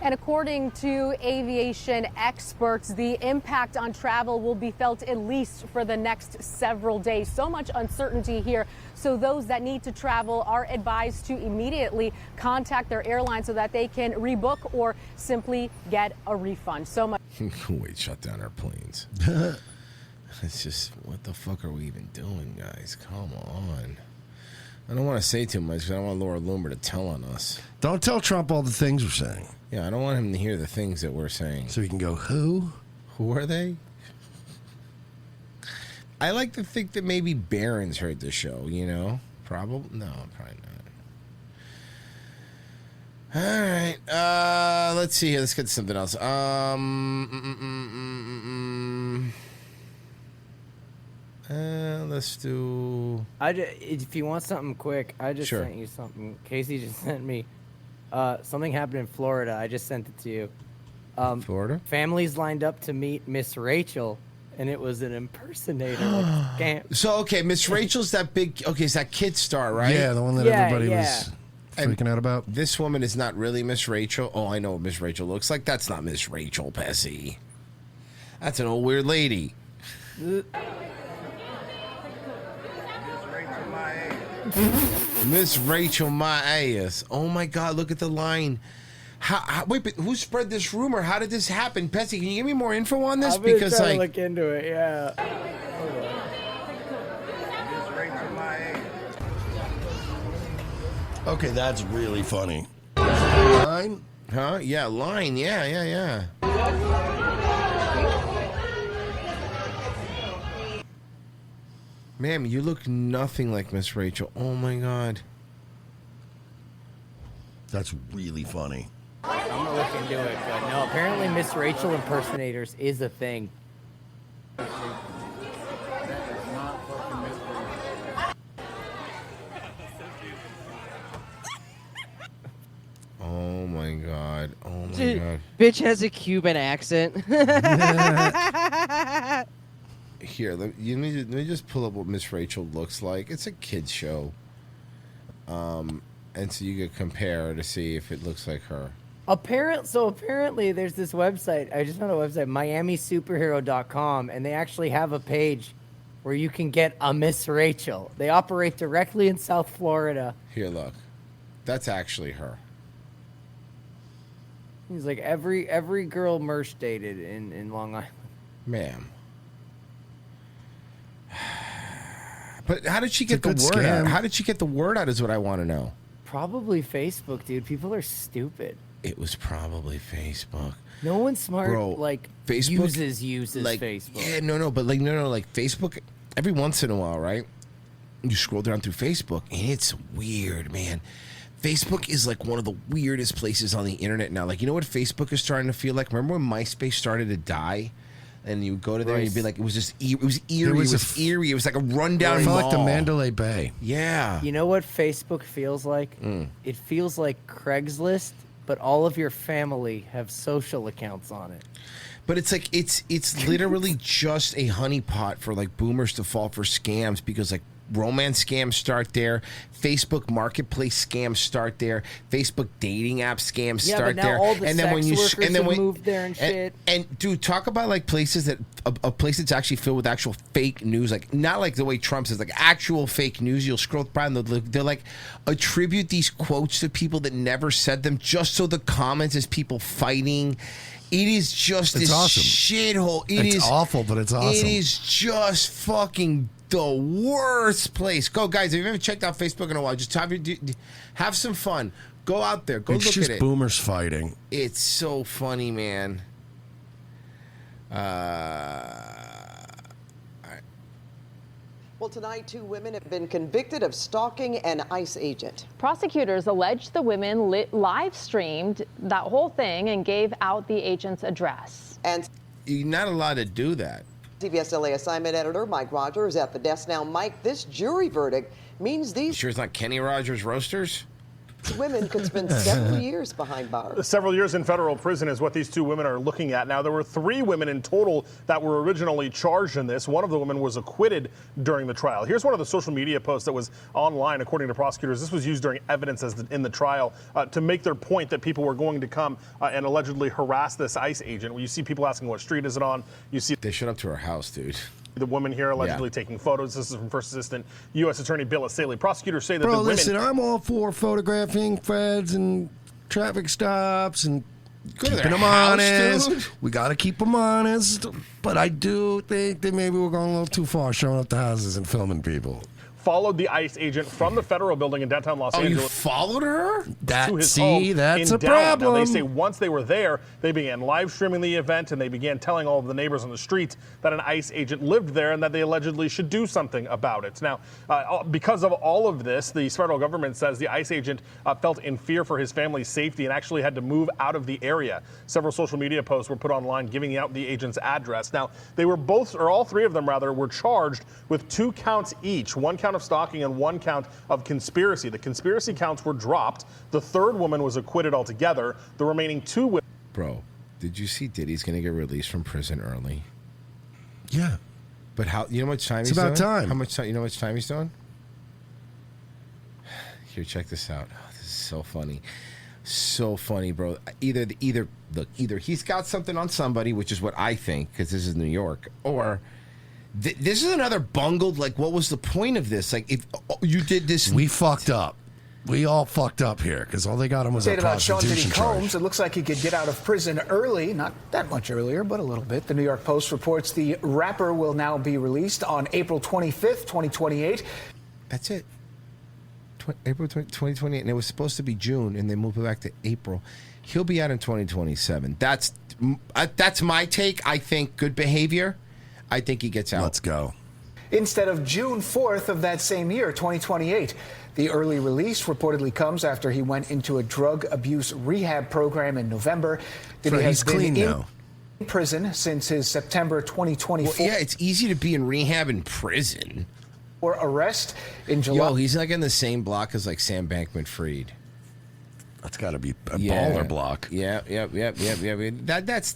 And according to aviation experts, the impact on travel will be felt at least for the next several days. So much uncertainty here. So those that need to travel are advised to immediately contact their airline so that they can rebook or simply get a refund. So much. Wait, shut down our planes. It's just, what the fuck are we even doing, guys? Come on. I don't want to say too much because I don't want Laura Loomer to tell on us. Don't tell Trump all the things we're saying. Yeah, I don't want him to hear the things that we're saying. So he can go, who? Who are they? I like to think that maybe Barron's heard the show, Probably. No, probably not. All right. Let's see here. Let's get to something else. Let's do. If you want something quick, I just sent you something. Casey just sent me. Something happened in Florida. I just sent it to you. Florida? Families lined up to meet Miss Rachel, and it was an impersonator. Like a scam. So, okay, Miss Rachel's that big. Okay, it's that kid star, right? Yeah, the one that everybody was freaking out about. This woman is not really Miss Rachel. Oh, I know what Miss Rachel looks like. That's not Miss Rachel, Pessy. That's an old weird lady. Miss Rachel, my ass. Oh my God! Look at the line. Wait, but who spread this rumor? How did this happen, Pessy? Can you give me more info on this? I've been trying to look into it. Yeah. Okay, that's really funny. Line? Huh? Yeah, line. Yeah. Ma'am, you look nothing like Miss Rachel. Oh my God. That's really funny. I'm gonna look into it, but no. Apparently, Miss Rachel impersonators is a thing. Oh my God. Oh my Dude, God. Bitch has a Cuban accent. Here, let me just pull up what Miss Rachel looks like. It's a kid's show. And so you could compare to see if it looks like her. Apparently, there's this website. I just found a website, MiamiSuperhero.com, and they actually have a page where you can get a Miss Rachel. They operate directly in South Florida. Here, look. That's actually her. He's like every girl Mersh dated in Long Island. Ma'am. But how did she get the word scam. out? How did she get the word out is what I want to know. Probably Facebook, dude. People are stupid. It was probably Facebook. No one smart Facebook uses like, Facebook. Yeah, no, but like Facebook. Every once in a while, right? You scroll down through Facebook, and it's weird, man. Facebook is like one of the weirdest places on the internet now. Like, you know what Facebook is starting to feel like? Remember when MySpace started to die? And you go to there and you'd be like, it was just, it was eerie. It was eerie. It was like a rundown It felt mall. like the Mandalay Bay. Yeah. You know what Facebook feels like? It feels like Craigslist, but all of your family have social accounts on it. But it's like it's literally just a honeypot for like boomers to fall for scams because like romance scams start there, Facebook marketplace scams start there, Facebook dating app scams start but now there, all the and then when you sex and then workers when have moved there and shit. And dude, talk about like places that a place that's actually filled with actual fake news, like not like the way Trump says, like actual fake news. You'll scroll by and they'll like attribute these quotes to people that never said them, just so the comments is people fighting. It is just this awesome. shithole. It's awful, but it's awesome. It is just fucking the worst place. Go, guys! If you haven't checked out Facebook in a while, just have some fun. Go out there. Go It's look just at it. boomers fighting. It's so funny, man. Well, tonight, 2 women have been convicted of stalking an ICE agent. Prosecutors allege the women live streamed that whole thing and gave out the agent's address. And you're not allowed to do that. CBS LA assignment editor Mike Rogers at the desk now. Mike, this jury verdict means You these sure it's not Kenny Rogers Roasters? women could spend several years behind bars. Several years in federal prison is what these 2 women are looking at. Now, there were 3 women in total that were originally charged in this. One of the women was acquitted during the trial. Here's one of the social media posts that was online, according to prosecutors. This was used during evidence in the trial to make their point that people were going to come and allegedly harass this ICE agent. You see people asking what street is it on. You see they showed up to her house, dude. The woman here allegedly taking photos. This is from First Assistant U.S. Attorney Bill Asaley. Prosecutors say that the women... listen, I'm all for photographing feds and traffic stops and keeping them honest. Dude. We got to keep them honest. But I do think that maybe we're going a little too far showing up the houses and filming people. followed the ICE agent from the federal building in downtown Los Angeles. You followed her? To his home That's in a Downey. problem. Now, they say once they were there, they began live streaming the event, and they began telling all of the neighbors on the streets that an ICE agent lived there and that they allegedly should do something about it. Now, because of all of this, the federal government says the ICE agent felt in fear for his family's safety and actually had to move out of the area. Several social media posts were put online giving out the agent's address. Now, they were all three of them rather, were charged with 2 counts each, 1 count of stalking and 1 count of conspiracy. The conspiracy counts were dropped. The third woman was acquitted altogether. The remaining 2 women. Bro, did you see Diddy's going to get released from prison early? Yeah. But how? You know how much time It's he's about doing? time. How much time? You know how much time he's doing? Here, check this out. Oh, this is so funny. So funny, bro. Either he's got something on somebody, which is what I think, because this is New York, or this is another bungled. Like, what was the point of this? Like, if you did this, we fucked up. We all fucked up here because all they got him was a Update about Sean Diddy prostitution charge. Combs. It looks like he could get out of prison early, not that much earlier, but a little bit. The New York Post reports the rapper will now be released on April 25th, 2028. That's it. April 2028, and it was supposed to be June, and they moved it back to April. He'll be out in 2027. That's my take. I think good behavior. I think he gets out. Let's go. Instead of June 4th of that same year, 2028. The early release reportedly comes after he went into a drug abuse rehab program in November. Diddy has been clean in now. prison since his September 2024. Well, yeah, it's easy to be in rehab in prison. Or arrest in July. Yo, he's like in the same block as like Sam Bankman-Fried. That's got to be a baller block. Yeah.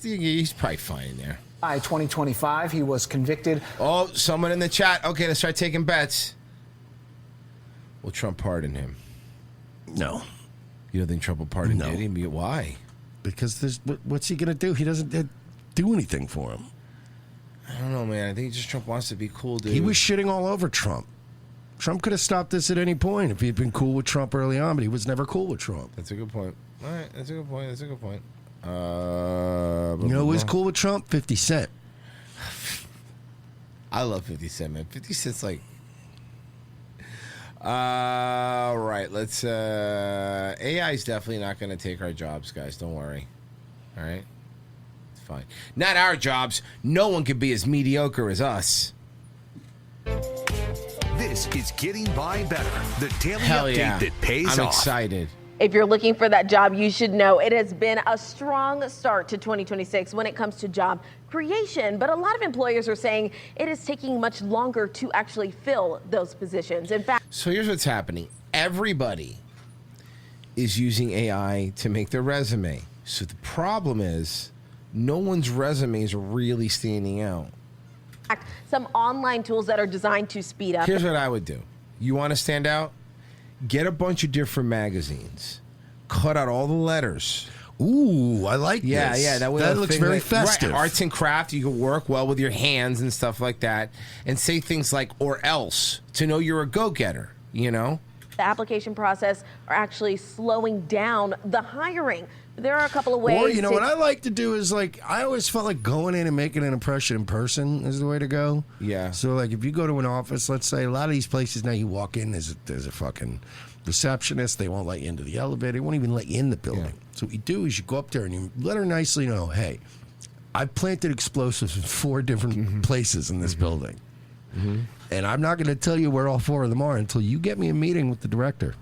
He's probably fine there. By 2025, he was convicted. Oh, someone in the chat. Okay, let's start taking bets. Will Trump pardon him? No. You don't think Trump will pardon Diddy? Why? Because what's he going to do? He doesn't do anything for him. I don't know, man. I think just Trump wants to be cool, dude. He was shitting all over Trump. Trump could have stopped this at any point if he'd been cool with Trump early on, but he was never cool with Trump. That's a good point. All right, that's a good point. You know who was cool with Trump? 50 Cent. I love 50 Cent, man. 50 Cent's like... All right, let's... AI is definitely not going to take our jobs, guys. Don't worry. All right? It's fine. Not our jobs. No one can be as mediocre as us. This is Getting By Better, the daily Hell update yeah. that pays I'm off. excited. If you're looking for that job, you should know it has been a strong start to 2026 when it comes to job creation. But a lot of employers are saying it is taking much longer to actually fill those positions. In fact, So here's what's happening. Everybody is using AI to make their resume. So the problem is no one's resume is really standing out. some online tools that are designed to speed up. Here's what I would do. You want to stand out? Get a bunch of different magazines. Cut out all the letters. Ooh, I like this. Yeah, That looks very festive. Right, arts and craft, you can work well with your hands and stuff like that. And say things like, or else, to know you're a go-getter, you know? The application process are actually slowing down the hiring. There are a couple of ways. Or, you know, what I like to do is, like, I always felt like going in and making an impression in person is the way to go. Yeah. So, like, if you go to an office, let's say, a lot of these places now you walk in, there's a fucking receptionist. They won't let you into the elevator. They won't even let you in the building. Yeah. So what you do is you go up there and you let her nicely know, hey, I've planted explosives in 4 different places in this building. Mm-hmm. And I'm not going to tell you where all 4 of them are until you get me a meeting with the director.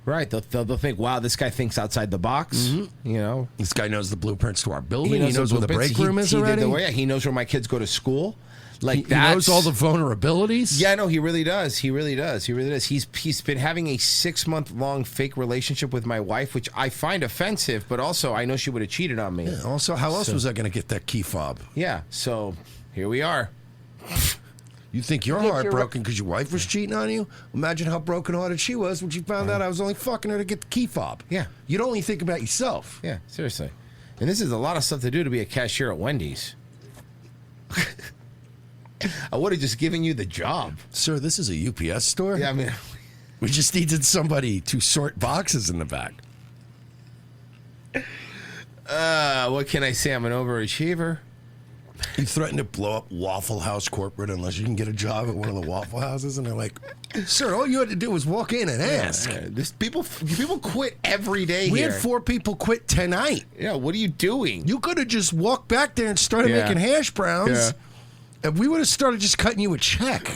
Right. They'll think, wow, this guy thinks outside the box. Mm-hmm. You know, this guy knows the blueprints to our building. He knows where the break room is already. He knows where my kids go to school. Like he knows all the vulnerabilities. Yeah, no, he really does. He really does. He's been having a 6-month-long fake relationship with my wife, which I find offensive, but also I know she would have cheated on me. Yeah, also, how else was I going to get that key fob? Yeah. So here we are. You think you're heartbroken because your wife was cheating on you? Imagine how brokenhearted she was when she found out I was only fucking her to get the key fob. Yeah. You'd only think about yourself. Yeah, seriously. And this is a lot of stuff to do to be a cashier at Wendy's. I would have just given you the job. Sir, this is a UPS store? Yeah, I mean... We just needed somebody to sort boxes in the back. What can I say? I'm an overachiever. You threaten to blow up Waffle House corporate unless you can get a job at one of the Waffle Houses, and they're like, "Sir, all you had to do was walk in and ask." This people quit every day. We here. had 4 people quit tonight. Yeah, what are you doing? You could have just walked back there and started Yeah. making hash browns, Yeah. and we would have started just cutting you a check.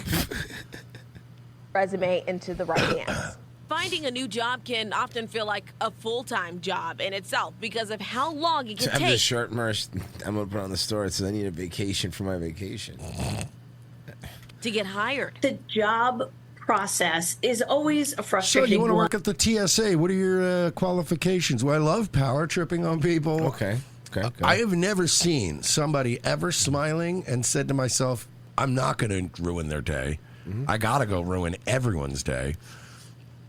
Resume into the right hands. Finding a new job can often feel like a full-time job in itself because of how long it can I have take. this shirt merch. I'm gonna put it on the store. It says I need a vacation for my vacation. To get hired. The job process is always a So frustrating you want to one. work at the TSA? What are your qualifications? Well, I love power tripping on people. Okay. I have never seen somebody ever smiling and said to myself, "I'm not going to ruin their day. I got to go ruin everyone's day."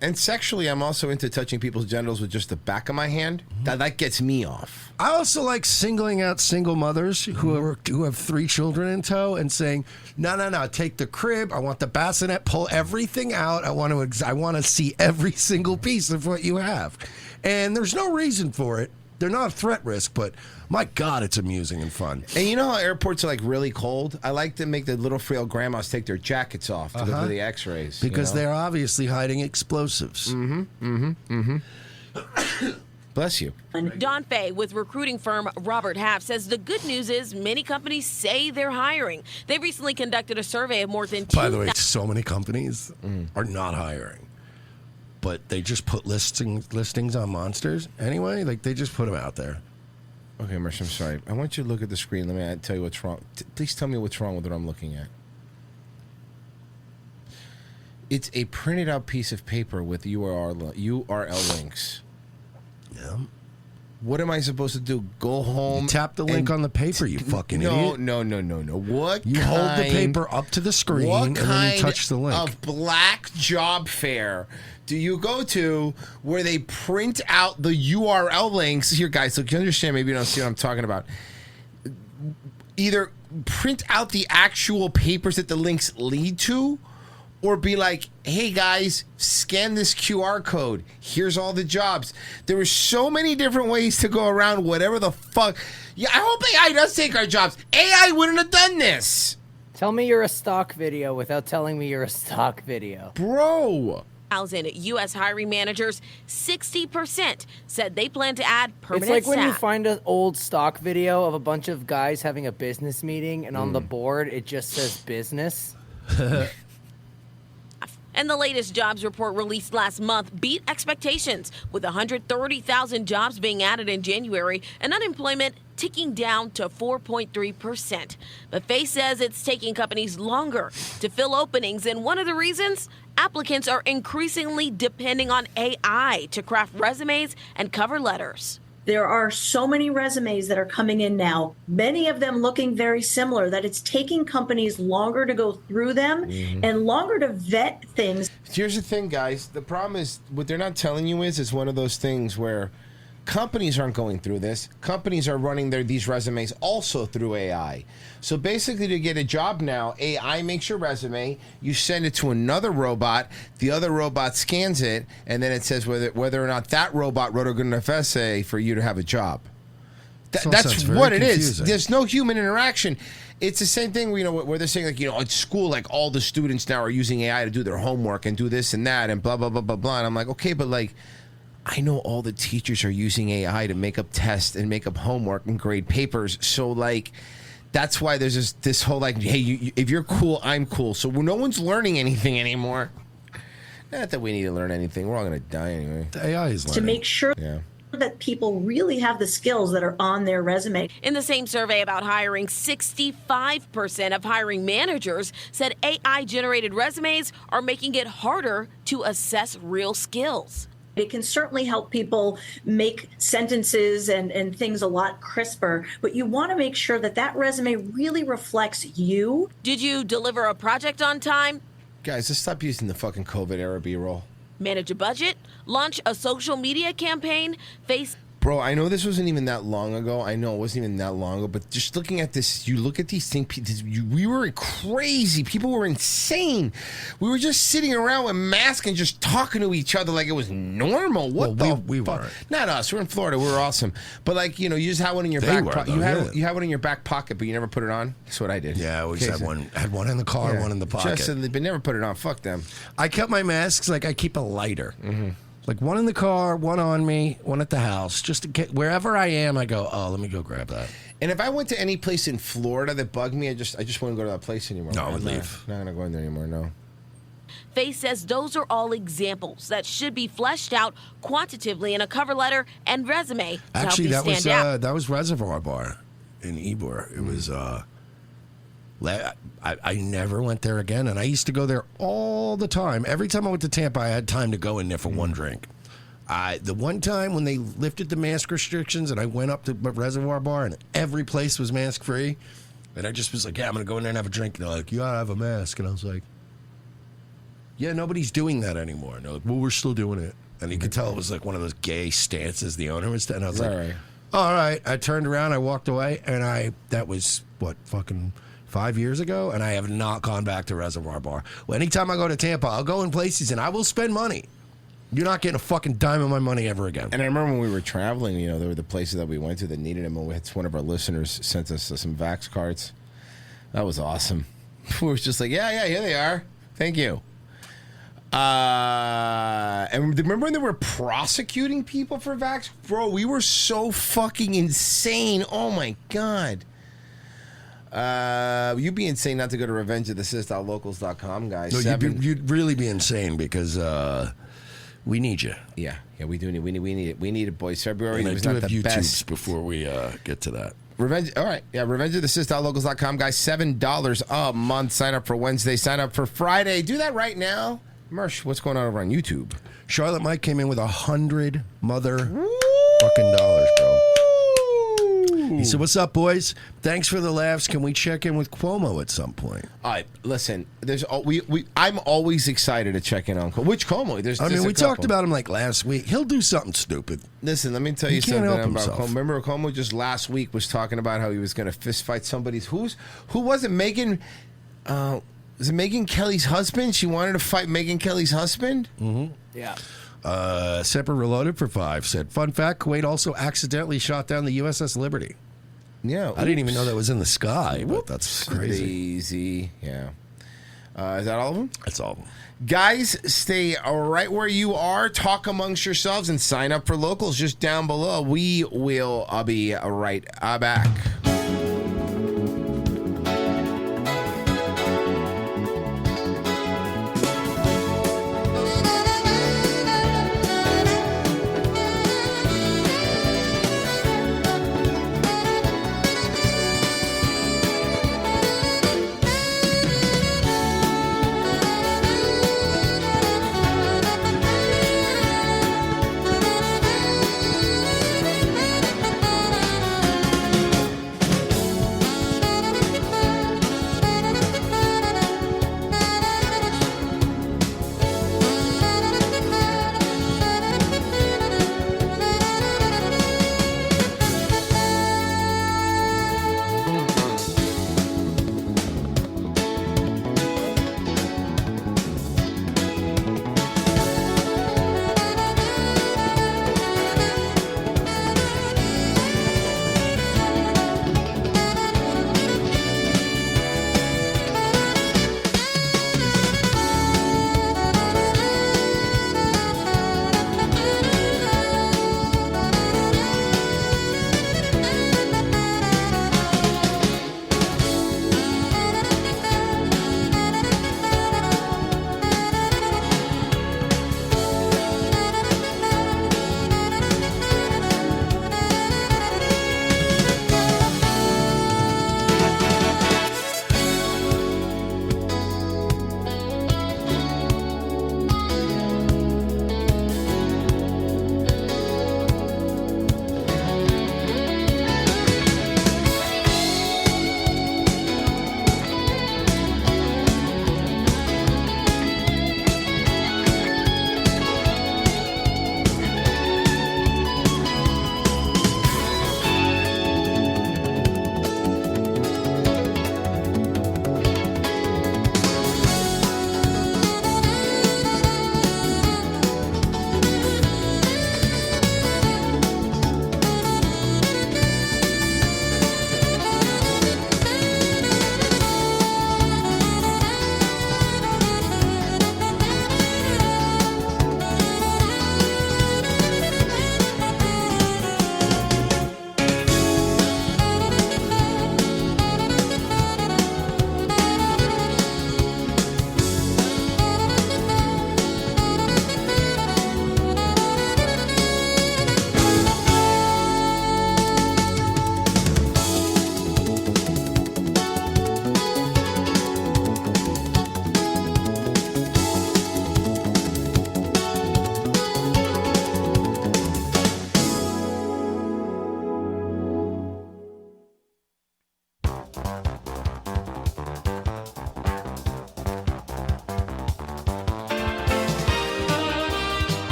And sexually, I'm also into touching people's genitals with just the back of my hand. That gets me off. I also like singling out single mothers who have 3 children in tow and saying, "No, take the crib. I want the bassinet. Pull everything out. I want to see every single piece of what you have." And there's no reason for it. They're not a threat risk, but my God, it's amusing and fun. And you know how airports are like really cold? I like to make the little frail grandmas take their jackets off to go to the X-rays Because they're obviously hiding explosives. Bless you. Don Fay with recruiting firm Robert Half says the good news is many companies say they're hiring. They recently conducted a survey of more than 2,000. By the way, so many companies are not hiring, but they just put listings on Monsters anyway. Like they just put them out there. Okay, Mersh, I'm sorry. I want you to look at the screen. Let me tell you what's wrong. Please tell me what's wrong with what I'm looking at. It's a printed out piece of paper with URL links. Yeah. What am I supposed to do? Go home? You tap the link on the paper, you fucking idiot. No. What You hold the paper up to the screen and then you touch the link. Of black job fair do you go to where they print out the URL links? Here, guys, so you understand, maybe you don't see what I'm talking about. Either print out the actual papers that the links lead to, or be like, hey, guys, scan this QR code. Here's all the jobs. There are so many different ways to go around whatever the fuck. Yeah, I hope AI does take our jobs. AI wouldn't have done this. Tell me you're a stock video without telling me you're a stock video. Bro. U.S. hiring managers, 60% said they plan to add permanent It's like when you staff. find an old stock video of a bunch of guys having a business meeting, and on the board it just says business. And the latest jobs report released last month beat expectations, with 130,000 jobs being added in January and unemployment ticking down to 4.3%. But Fay says it's taking companies longer to fill openings, and one of the reasons, applicants are increasingly depending on AI to craft resumes and cover letters. There are so many resumes that are coming in now, many of them looking very similar, that it's taking companies longer to go through them and longer to vet things. Here's the thing, guys. The problem is, what they're not telling you is it's one of those things where companies aren't going through this. Companies are running these resumes also through AI. So basically, to get a job now, AI makes your resume, you send it to another robot, the other robot scans it, and then it says whether or not that robot wrote a good enough essay for you to have a job. That's what it is. There's no human interaction. It's the same thing, where they're saying, like, at school, like, all the students now are using AI to do their homework and do this and that and blah, blah, blah, blah, blah. And I'm like, okay, but, like, I know all the teachers are using AI to make up tests and make up homework and grade papers. So, like, that's why there's this whole, like, hey, if you're cool, I'm cool. So no one's learning anything anymore. Not that we need to learn anything. We're all going to die anyway. The AI is learning. To make sure Yeah. that people really have the skills that are on their resume. In the same survey about hiring, 65% of hiring managers said AI-generated resumes are making it harder to assess real skills. It can certainly help people make sentences and things a lot crisper, but you want to make sure that that resume really reflects you. Did you deliver a project on time? Guys, let's stop using the fucking COVID era B-roll. Manage a budget? Launch a social media campaign? Face Bro, I know this wasn't even that long ago. I know it wasn't even that long ago, but just looking at this, you look at these things, we were crazy. People were insane. We were just sitting around with masks and just talking to each other like it was normal. We weren't. Not us. We're in Florida. We were awesome. But like, you just had one in your back pocket. You had one in your back pocket, but you never put it on. That's what I did. Yeah, I always had one in the car, one in the pocket. But never put it on. Fuck them. I kept my masks like I keep a lighter. Like one in the car, one on me, one at the house. Just to get wherever I am, I go, oh, let me go grab that. And if I went to any place in Florida that bugged me, I just wouldn't go to that place anymore. No, I would leave. Not gonna go in there anymore. No. Faye says those are all examples that should be fleshed out quantitatively in a cover letter and resume to Actually, help you stand out. that was Reservoir Bar in Ybor. It was. I never went there again, and I used to go there all the time. Every time I went to Tampa, I had time to go in there for one drink. The one time when they lifted the mask restrictions, and I went up to Reservoir Bar, and every place was mask free, and I just was like, "Yeah, I'm gonna go in there and have a drink." And they're like, "You gotta have a mask," and I was like, "Yeah, nobody's doing that anymore." And they're like, "Well, we're still doing it," and you could tell it was like one of those gay stances the owner was. And I was like, "All right." I turned around, I walked away, and that was fucking 5 years ago, and I have not gone back to Reservoir Bar. Well, anytime I go to Tampa, I'll go in places and I will spend money. You're not getting a fucking dime of my money ever again. And I remember when we were traveling, there were the places that we went to that needed them, and one of our listeners sent us some Vax cards. That was awesome. We were just like, yeah, here they are. Thank you. And remember when they were prosecuting people for Vax? Bro, we were so fucking insane. Oh my God. You'd be insane not to go to revengeofthesis.locals.com, guys. No, you'd really be insane because we need you. Yeah, we do need. We need it, boys. February and was I do not have the YouTubes best before we get to that. Revenge. All right, yeah. Revengeofthesis.locals.com, guys. $7 a month. Sign up for Wednesday. Sign up for Friday. Do that right now. Mersh, what's going on over on YouTube? Charlotte Mike came in with $100 fucking dollars, bro. He said, "What's up, boys? Thanks for the laughs. Can we check in with Cuomo at some point?" All right, listen. I'm always excited to check in on Cuomo. Which Cuomo? We talked about him like last week. He'll do something stupid. Listen, let me tell you something about Cuomo. Remember, Cuomo just last week was talking about how he was going to fist fight somebody's. Who was it? Megan. Was it Megyn Kelly's husband? She wanted to fight Megyn Kelly's husband. Mm-hmm. Yeah. Separate Reloaded for 5 said, "Fun fact: Kuwait also accidentally shot down the USS Liberty." Yeah, I didn't even know that was in the sky, but that's crazy. Yeah. Is that all of them? That's all of them. Guys, stay right where you are. Talk amongst yourselves and sign up for locals just down below. We will be right back.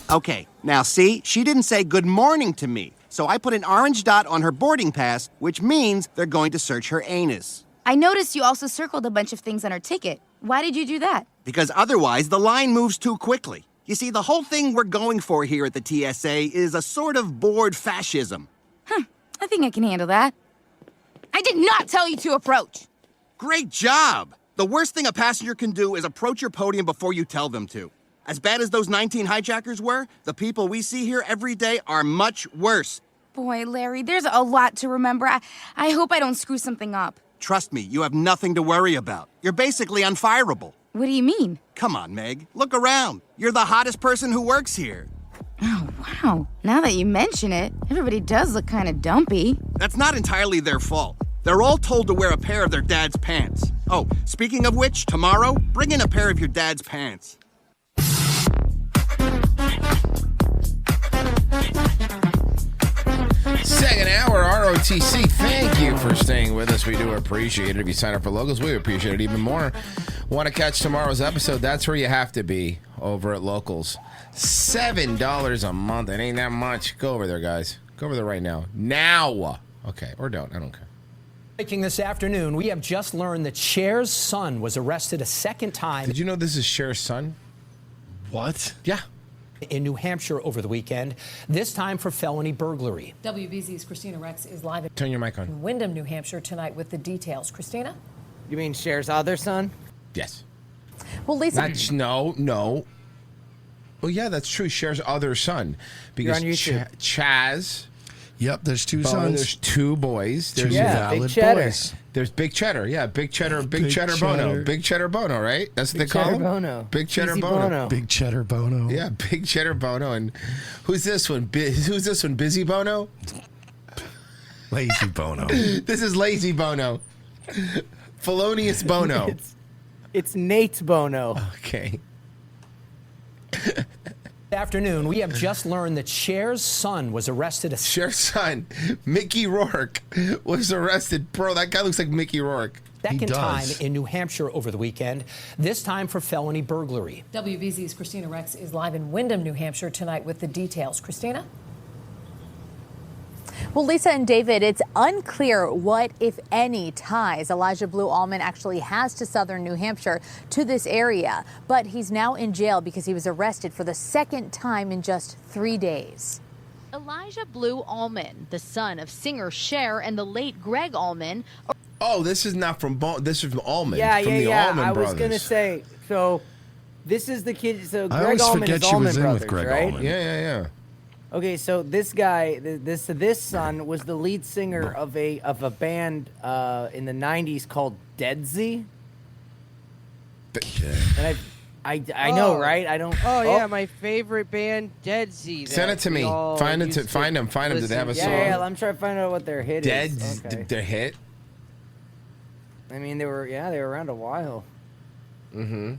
Okay, now see, she didn't say good morning to me. So I put an orange dot on her boarding pass, which means they're going to search her anus. I noticed you also circled a bunch of things on her ticket. Why did you do that? Because otherwise, the line moves too quickly. You see, the whole thing we're going for here at the TSA is a sort of board fascism. I think I can handle that. I did not tell you to approach. Great job! The worst thing a passenger can do is approach your podium before you tell them to. As bad as those 19 hijackers were, the people we see here every day are much worse. Boy, Larry, there's a lot to remember. I hope I don't screw something up. Trust me, you have nothing to worry about. You're basically unfireable. What do you mean? Come on, Meg. Look around. You're the hottest person who works here. Oh, wow. Now that you mention it, everybody does look kind of dumpy. That's not entirely their fault. They're all told to wear a pair of their dad's pants. Oh, speaking of which, tomorrow, bring in a pair of your dad's pants. Second hour, ROTC. Thank you for staying with us. We do appreciate it. If you sign up for Locals, we appreciate it even more. Want to catch tomorrow's episode? That's where you have to be, over at Locals. $7 a month. It ain't that much. Go over there, guys. Go over there right now. Now. Okay, or don't. I don't care. Breaking this afternoon, we have just learned that Cher's son was arrested a second time. Did you know this is Cher's son? What? Yeah. In New Hampshire over the weekend, this time for felony burglary. WBZ's Christina Rex is live in Turn your mic on. Windham, New Hampshire tonight with the details. Christina? You mean Cher's other son? Yes. Well, Lisa. No. Well, yeah, that's true. Cher's other son. Because You're on YouTube. Chaz. Yep, there's two Bono, sons. There's two boys. There's valid Big Cheddar. boys. There's Big Cheddar. Yeah, Big Cheddar Bono. Cheddar. Big Cheddar Bono, right? That's what Big they call Cheddar him? Bono. Big Cheddar Easy Bono. Bono. Big Cheddar Bono. Yeah, Big Cheddar Bono. And who's this one? Who's this one? Busy Bono? Lazy Bono. This is Lazy Bono. Felonious Bono. It's Nate Bono. Okay. Afternoon, we have just learned that Cher's son was arrested. Cher's son, Mickey Rourke, was arrested. Bro, that guy looks like Mickey Rourke. Second time in New Hampshire over the weekend, this time for felony burglary. WBZ's Christina Rex is live in Windham, New Hampshire tonight with the details. Christina? Well, Lisa and David, it's unclear what, if any, ties Elijah Blue Allman actually has to southern New Hampshire to this area. But he's now in jail because he was arrested for the second time in just 3 days. Elijah Blue Allman, the son of singer Cher and the late Greg Allman. Oh, this is not from this is from Allman. Yeah. From the Allman I was Brothers. gonna say. So, this is the kid. So I Greg always Allman forget is she Allman was in Brothers, with Greg right? Allman. Yeah. Okay, so this guy, this son was the lead singer of a band in the '90s called Deadsy. And I know, right? I don't. Oh yeah, my favorite band, Deadsy. Send it to me. Find them. Do they have a song? Yeah, I'm trying to find out what their hit is. Okay. Their hit. I mean, they were around a while. Mm-hmm.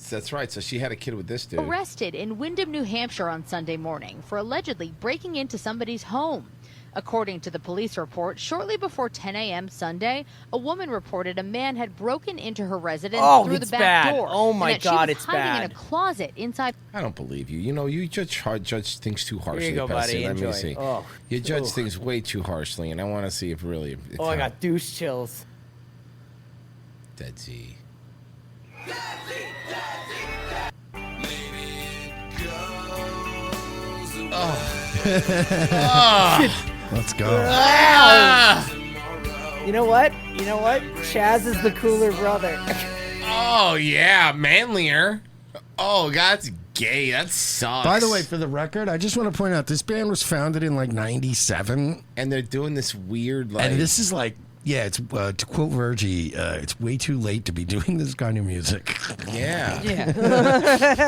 That's right. So she had a kid with this dude. Arrested in Windham, New Hampshire on Sunday morning for allegedly breaking into somebody's home. According to the police report, shortly before 10 a.m. Sunday, a woman reported a man had broken into her residence through the back door. Oh my and that God, she was it's hiding bad. in a closet inside. I don't believe you. You know, you judge things too harshly. Here you go, buddy. Bessie. Let me Enjoy. see. Oh, you judge ooh. things way too harshly, and I want to see if really. Oh, I got douche chills. Deadsy. Let's go. You know what? Chaz is the cooler brother. Oh yeah, manlier. Oh, that's gay. That sucks. By the way, for the record, I just want to point out this band was founded in like '97, and they're doing this weird like. And this is like, yeah, it's to quote Virgie, it's way too late to be doing this kind of music. Yeah.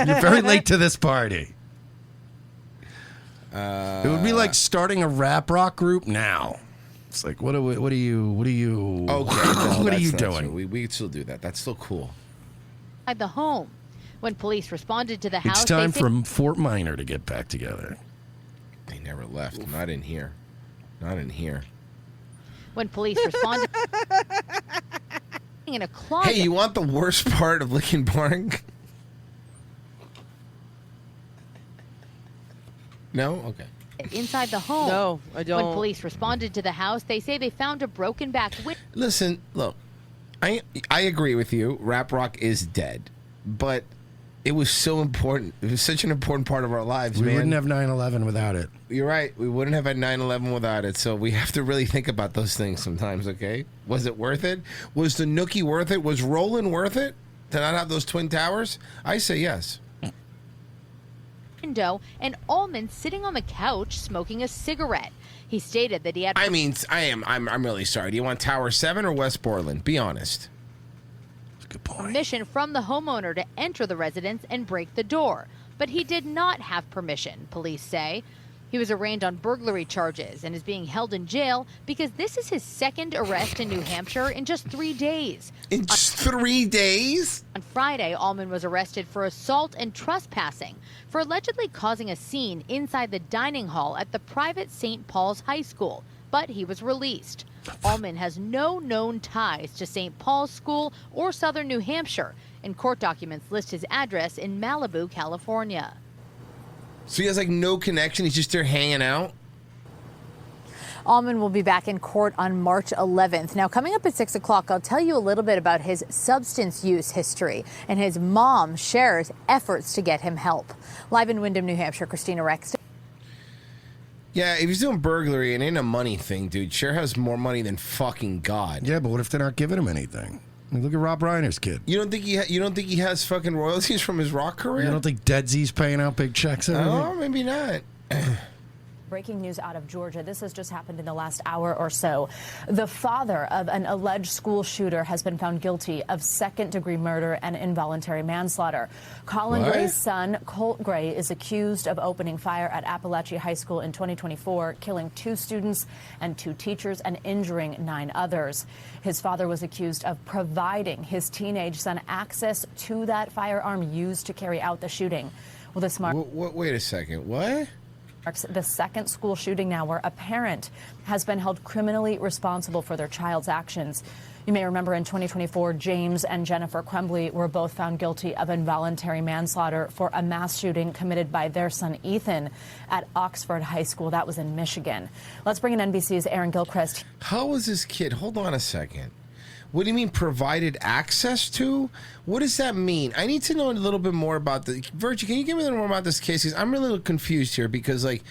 You're very late to this party. It would be like starting a rap rock group now. It's like, what are you? Okay. No, what are you that's not doing? true. We still do that. That's still cool. Inside the home. When police responded to the house, It's time they for Fort Minor to get back together. They never left. Not in here. Not in here. When police responded in a closet. Hey, you want the worst part of Linkin Park? No? Okay. inside the home. No, I don't. When police responded to the house, they say they found a broken back window. Listen, look, I agree with you. Rap Rock is dead, but it was so important. It was such an important part of our lives, We man. wouldn't have 9/11 without it. You're right. We wouldn't have had 9/11 without it. So we have to really think about those things sometimes, okay? Was it worth it? Was the Nookie worth it? Was Roland worth it to not have those Twin Towers? I say yes. And Allman sitting on the couch smoking a cigarette. He stated that he had. I'm really sorry. Do you want Tower 7 or West Portland? Be honest. Permission from the homeowner to enter the residence and break the door, but he did not have permission, police say. He was arraigned on burglary charges and is being held in jail because this is his second arrest in New Hampshire in just 3 days. In just 3 days? On Friday, Allman was arrested for assault and trespassing for allegedly causing a scene inside the dining hall at the private St. Paul's High School, but he was released. Allman has no known ties to St. Paul's School or Southern New Hampshire, and court documents list his address in Malibu, California. So he has like no connection. He's just there hanging out. Allman will be back in court on March 11th. Now, coming up at 6 o'clock, I'll tell you a little bit about his substance use history, and his mom shares efforts to get him help. Live in Windham, New Hampshire, Christina Rex. Yeah, if he's doing burglary, it ain't a money thing, dude. Cher has more money than fucking God. Yeah, but what if they're not giving him anything? I mean, look at Rob Reiner's kid. You don't think he has fucking royalties from his rock career? You don't think Deadsy's paying out big checks? Oh, maybe not. Breaking news out of Georgia. This has just happened in the last hour or so. The father of an alleged school shooter has been found guilty of second-degree murder and involuntary manslaughter. Colin What? Gray's son, Colt Gray, is accused of opening fire at Appalachia High School in 2024, killing 2 students and 2 teachers and injuring 9 others. His father was accused of providing his teenage son access to that firearm used to carry out the shooting. Well, this marks Wait a second. What? the second school shooting now where a parent has been held criminally responsible for their child's actions. You may remember in 2024, James and Jennifer Crumbley were both found guilty of involuntary manslaughter for a mass shooting committed by their son Ethan at Oxford High School. That was in Michigan. Let's bring in NBC's Aaron Gilchrist. How was this kid? Hold on a second. What do you mean provided access to? What does that mean? I need to know a little bit more about the Virgie. Can you give me a little more about this case? 'Cause I'm really a little confused here because like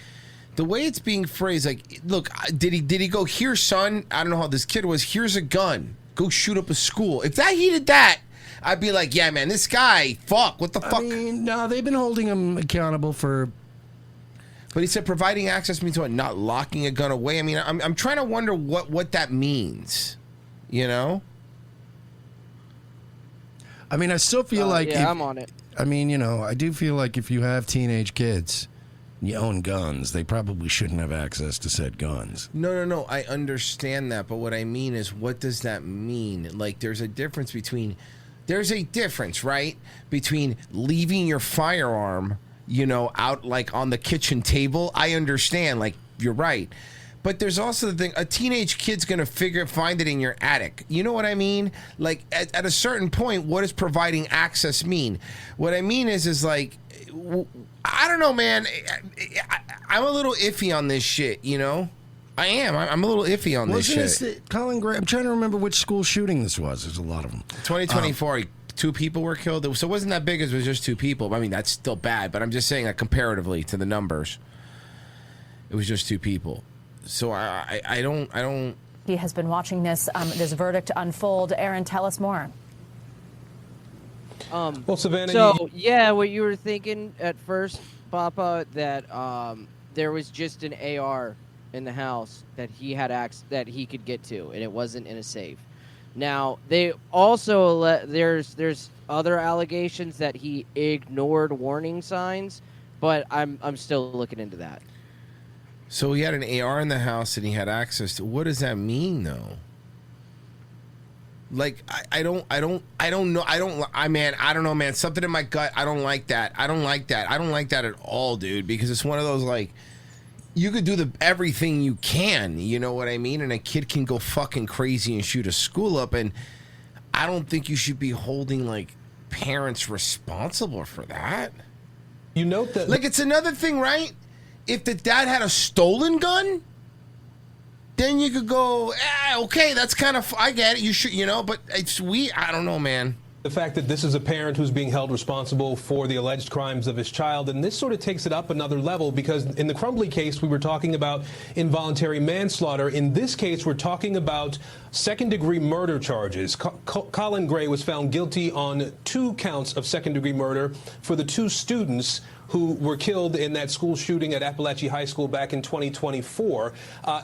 the way it's being phrased, like, look, did he go, here, son? I don't know how this kid was. Here's a gun. Go shoot up a school. If he did that, I'd be like, yeah, man, this guy, fuck, what the fuck? I mean, no, they've been holding him accountable for. But he said providing access means what? Not locking a gun away. I mean, I'm trying to wonder what that means. You know? I mean, I still feel like. Yeah, I'm on it. I mean, you know, I do feel like if you have teenage kids, you own guns, they probably shouldn't have access to said guns. No. I understand that, but what I mean is, what does that mean? Like, there's a difference, right? Between leaving your firearm, you know, out like on the kitchen table. I understand, like, you're right. But there's also the thing, a teenage kid's gonna find it in your attic. You know what I mean? Like, at a certain point, what does providing access mean? What I mean is like, I don't know, man. I'm a little iffy on this shit, you know? I am. I'm a little iffy on this shit. Colin Gray, I'm trying to remember which school shooting this was. There's a lot of them. 2024, 2 people were killed. So it wasn't that big as it was just 2 people. I mean, that's still bad, but I'm just saying that comparatively to the numbers, it was just 2 people. So I don't. He has been watching this verdict unfold. Aaron, tell us more. Well, Savannah. So yeah, what you were thinking at first, Papa, that there was just an AR in the house that he had that he could get to, and it wasn't in a safe. Now they also there's other allegations that he ignored warning signs, but I'm still looking into that. So he had an AR in the house and he had access to. What does that mean, though? Like, I don't know. I don't know, man. Something in my gut. I don't like that. I don't like that at all, dude. Because it's one of those, like, you could do everything you can. You know what I mean? And a kid can go fucking crazy and shoot a school up. And I don't think you should be holding, like, parents responsible for that. You note that. Like, it's another thing, right? If the dad had a stolen gun, then you could go, okay, that's kind of, I get it. You should, but I don't know, man. The fact that this is a parent who's being held responsible for the alleged crimes of his child, and this sort of takes it up another level, because in the Crumbly case, we were talking about involuntary manslaughter. In this case, we're talking about second-degree murder charges. Colin Gray was found guilty on 2 counts of second-degree murder for the 2 students who were killed in that school shooting at Appalachia High School back in 2024.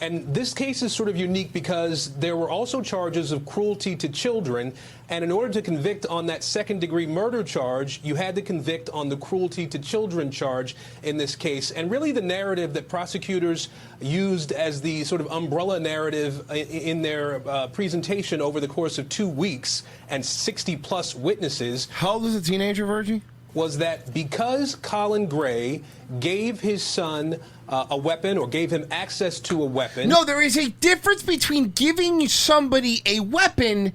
And this case is sort of unique because there were also charges of cruelty to children. And in order to convict on that second-degree murder charge, you had to convict on the cruelty to children charge in this case. And really the narrative that prosecutors used as the sort of umbrella narrative in their presentation over the course of 2 weeks and 60-plus witnesses. How old is the teenager, Virgie? Was that because Colin Gray gave his son a weapon or gave him access to a weapon. No, there is a difference between giving somebody a weapon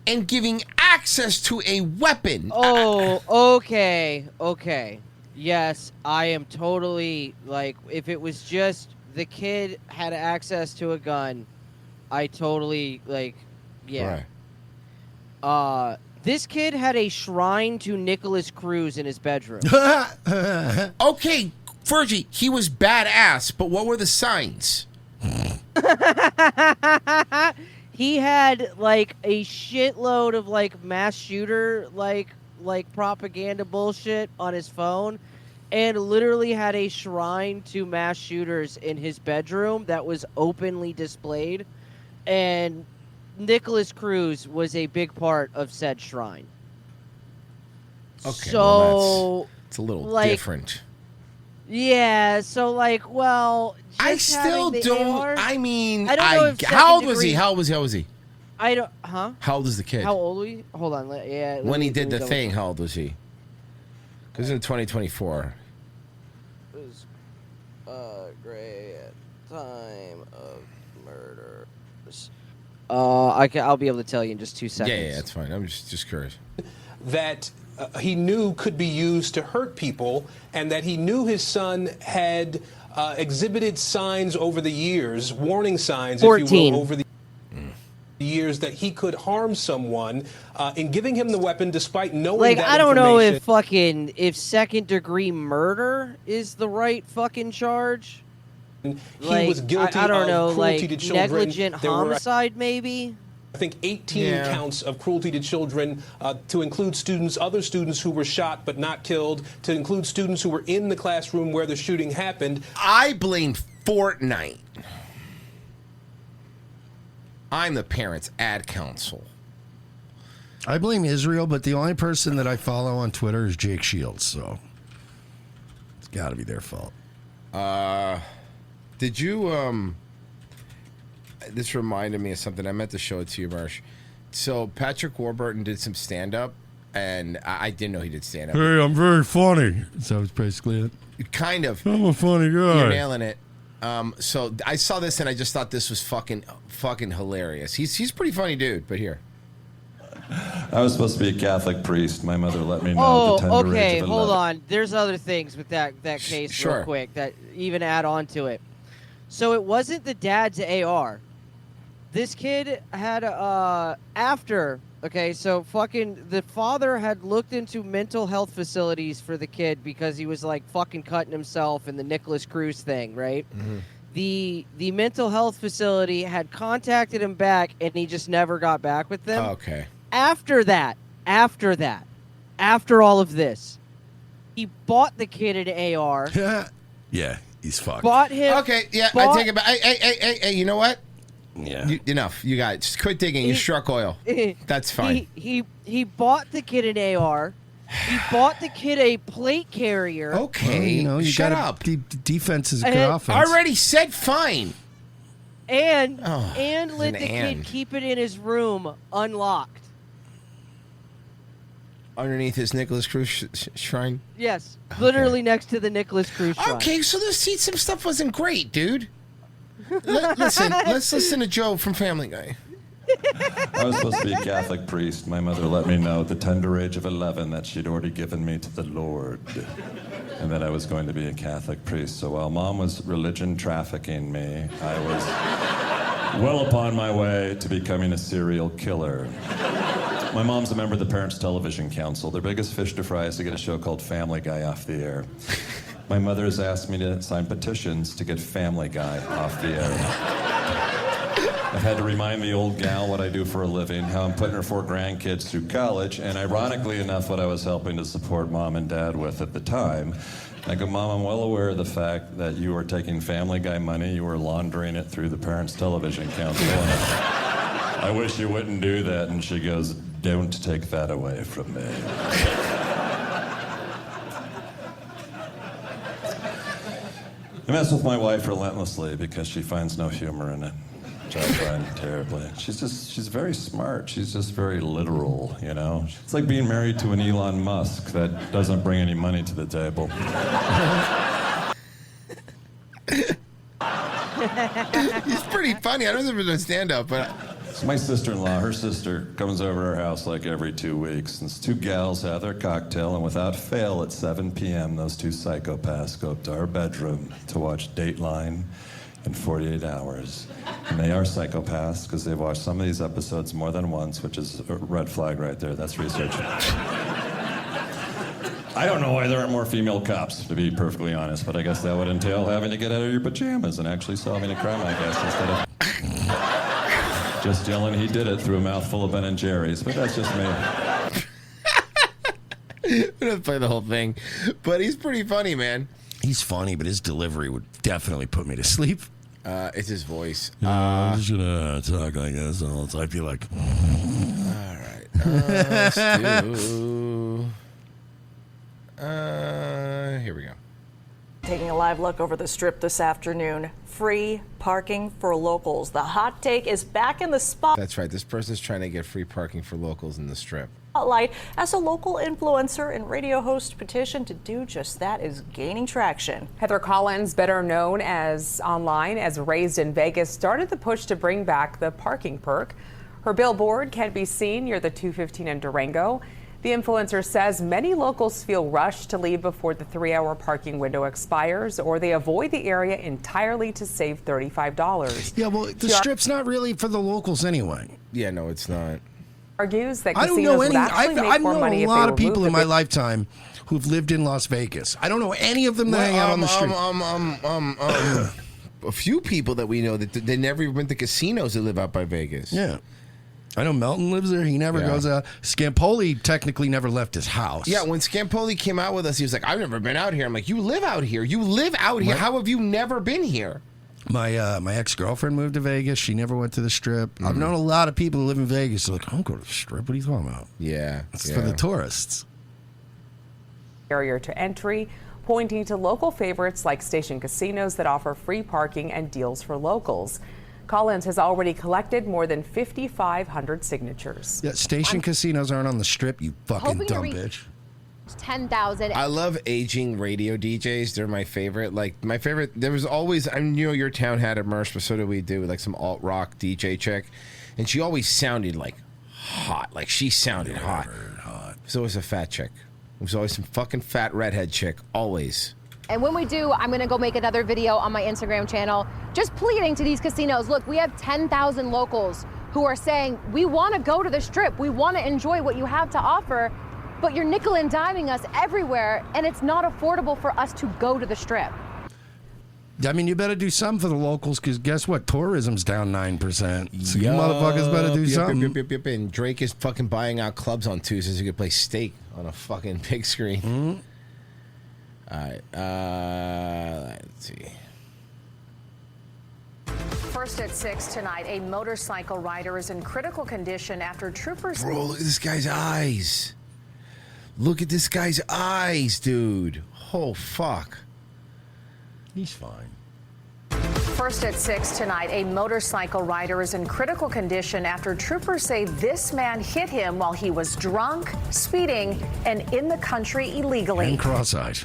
and giving access to a weapon. Oh, okay. Yes, I am totally, if it was just the kid had access to a gun, I totally, yeah. Right. This kid had a shrine to Nicholas Cruz in his bedroom. Okay, Virgie, he was badass, but what were the signs? He had a shitload of mass shooter propaganda bullshit on his phone, and literally had a shrine to mass shooters in his bedroom that was openly displayed, and Nicholas Cruz was a big part of said shrine. Okay, so it's a little different. Yeah, so I still don't. AR, I mean, I don't know if how old was second he? How old was he? I don't. Huh? How old is the kid? How old was he? Hold on. When he did the thing, how old was he? Because in 2024. It was Gray at time of murder. I'll be able to tell you in just 2 seconds. Yeah, that's fine. I'm just curious. That he knew could be used to hurt people, and that he knew his son had exhibited signs over the years, warning signs, 14. if you will, over the years that he could harm someone. In giving him the weapon, despite knowing that I don't know information, if second degree murder is the right fucking charge. he was guilty I don't of know, cruelty to children. negligent There were, homicide, maybe. I think 18 counts of cruelty to children, to include other students who were shot but not killed, to include students who were in the classroom where the shooting happened. I blame Fortnite. I'm the parents' ad council. I blame Israel, but the only person that I follow on Twitter is Jake Shields, so it's got to be their fault. Did you, this reminded me of something. I meant to show it to you, Marsh. So Patrick Warburton did some stand-up, and I didn't know he did stand-up. Hey, I'm very funny. So that's basically it. Kind of. I'm a funny guy. You're nailing it. So I saw this, and I just thought this was fucking hilarious. He's a pretty funny dude, but here. I was supposed to be a Catholic priest. My mother let me know. Oh, at the tender okay. age of Hold 11. on. There's other things with that case Sure. real quick that even add on to it. So it wasn't the dad's AR. This kid had after. Okay, so fucking the father had looked into mental health facilities for the kid because he was fucking cutting himself in the Nicholas Cruz thing, right? Mm-hmm. The mental health facility had contacted him back, and he just never got back with them. Okay. After all of this, he bought the kid an AR. Yeah, he's fucked. Bought him. Okay, yeah, I take it back. Hey, you know what? Yeah. Enough. You got it. Just quit digging. You struck oil. That's fine. He bought the kid an AR. He bought the kid a plate carrier. Okay, you shut gotta, up. Defense is good And- offense. Already said fine. And it's let an the kid and. keep it in his room unlocked. Underneath his Nicholas Cruz shrine. Yes, literally next to the Nicholas Cruz shrine. Okay, so the some stuff wasn't great, dude. Listen, let's listen to Joe from Family Guy. I was supposed to be a Catholic priest. My mother let me know at the tender age of 11 that she'd already given me to the Lord and that I was going to be a Catholic priest. So while Mom was religion trafficking me, I was well upon my way to becoming a serial killer. My mom's a member of the Parents Television Council. Their biggest fish to fry is to get a show called Family Guy off the air. My mother has asked me to sign petitions to get Family Guy off the air. I've had to remind the old gal what I do for a living, how I'm putting her 4 grandkids through college, and ironically enough, what I was helping to support Mom and Dad with at the time. I go, Mom, I'm well aware of the fact that you are taking Family Guy money, you are laundering it through the Parents Television Council, and I wish you wouldn't do that. And she goes, don't take that away from me. I mess with my wife relentlessly because she finds no humor in it, which I find terribly. She's very smart. She's just very literal, you know? It's like being married to an Elon Musk that doesn't bring any money to the table. He's pretty funny. I don't know if it's a stand-up, but... So my sister-in-law, her sister, comes over to our house like every 2 weeks, and 2 gals have their cocktail, and without fail, at 7 p.m., those 2 psychopaths go up to our bedroom to watch Dateline in 48 hours. And they are psychopaths because they've watched some of these episodes more than once, which is a red flag right there. That's research. I don't know why there aren't more female cops, to be perfectly honest, but I guess that would entail having to get out of your pajamas and actually solving a crime, I guess, instead of just yelling he did it through a mouthful of Ben & Jerry's, but that's just me. I'm gonna play the whole thing, but he's pretty funny, man. He's funny, but his delivery would definitely put me to sleep. It's his voice. I'm just gonna talk like this, and I'd be like, all right, let's do... here we go. Taking a live look over the Strip this afternoon. Free parking for locals. The hot take is back in the That's right. This person's trying to get free parking for locals in the Strip. spotlight as a local influencer and radio host petition to do just that is gaining traction. Heather Collins, better known as online as Raised in Vegas, started the push to bring back the parking perk. Her billboard can be seen near the 215 in Durango. The influencer says many locals feel rushed to leave before the 3-hour parking window expires, or they avoid the area entirely to save $35. Yeah, well, the Strip's not really for the locals anyway. Yeah, no, it's not. Argues that I don't casinos know would any. actually make I've more known money a if lot they of people removed in my the lifetime who've lived in Las Vegas. I don't know any of them that hang out on the street. A few people that we know that they never even went to casinos that live out by Vegas. Yeah. I know Melton lives there. He never goes out. Scampoli technically never left his house. Yeah, when Scampoli came out with us, he was like, I've never been out here. I'm like, you live out here. You live out here. How have you never been here? My my ex-girlfriend moved to Vegas. She never went to the Strip. I've known a lot of people who live in Vegas. They're like, I don't go to the Strip. What are you talking about? Yeah. It's for the tourists. Barrier to entry, pointing to local favorites like station casinos that offer free parking and deals for locals. Collins has already collected more than 5,500 signatures. Yeah, station casinos aren't on the Strip, you fucking dumb bitch. 10,000. I love aging radio DJs. They're my favorite. Like, my favorite, there was always, I knew your town had a merch, but so did we do, like some alt rock DJ chick. And she always sounded like hot. Like, she sounded hot. So was a fat chick. It was always some fucking fat redhead chick. Always. And when we do, I'm going to go make another video on my Instagram channel just pleading to these casinos. Look, we have 10,000 locals who are saying, we want to go to the Strip. We want to enjoy what you have to offer, but you're nickel and diming us everywhere, and it's not affordable for us to go to the Strip. I mean, you better do something for the locals, because guess what? Tourism's down 9%. So you motherfuckers better do something. And Drake is fucking buying out clubs on Tuesdays. You could play Steak on a fucking big screen. Mm-hmm. All right, let's see. First at 6 tonight, a motorcycle rider is in critical condition after troopers... Bro, look at this guy's eyes. Look at this guy's eyes, dude. Oh, fuck. He's fine. First at 6 tonight, a motorcycle rider is in critical condition after troopers say this man hit him while he was drunk, speeding, and in the country illegally. And cross-eyed.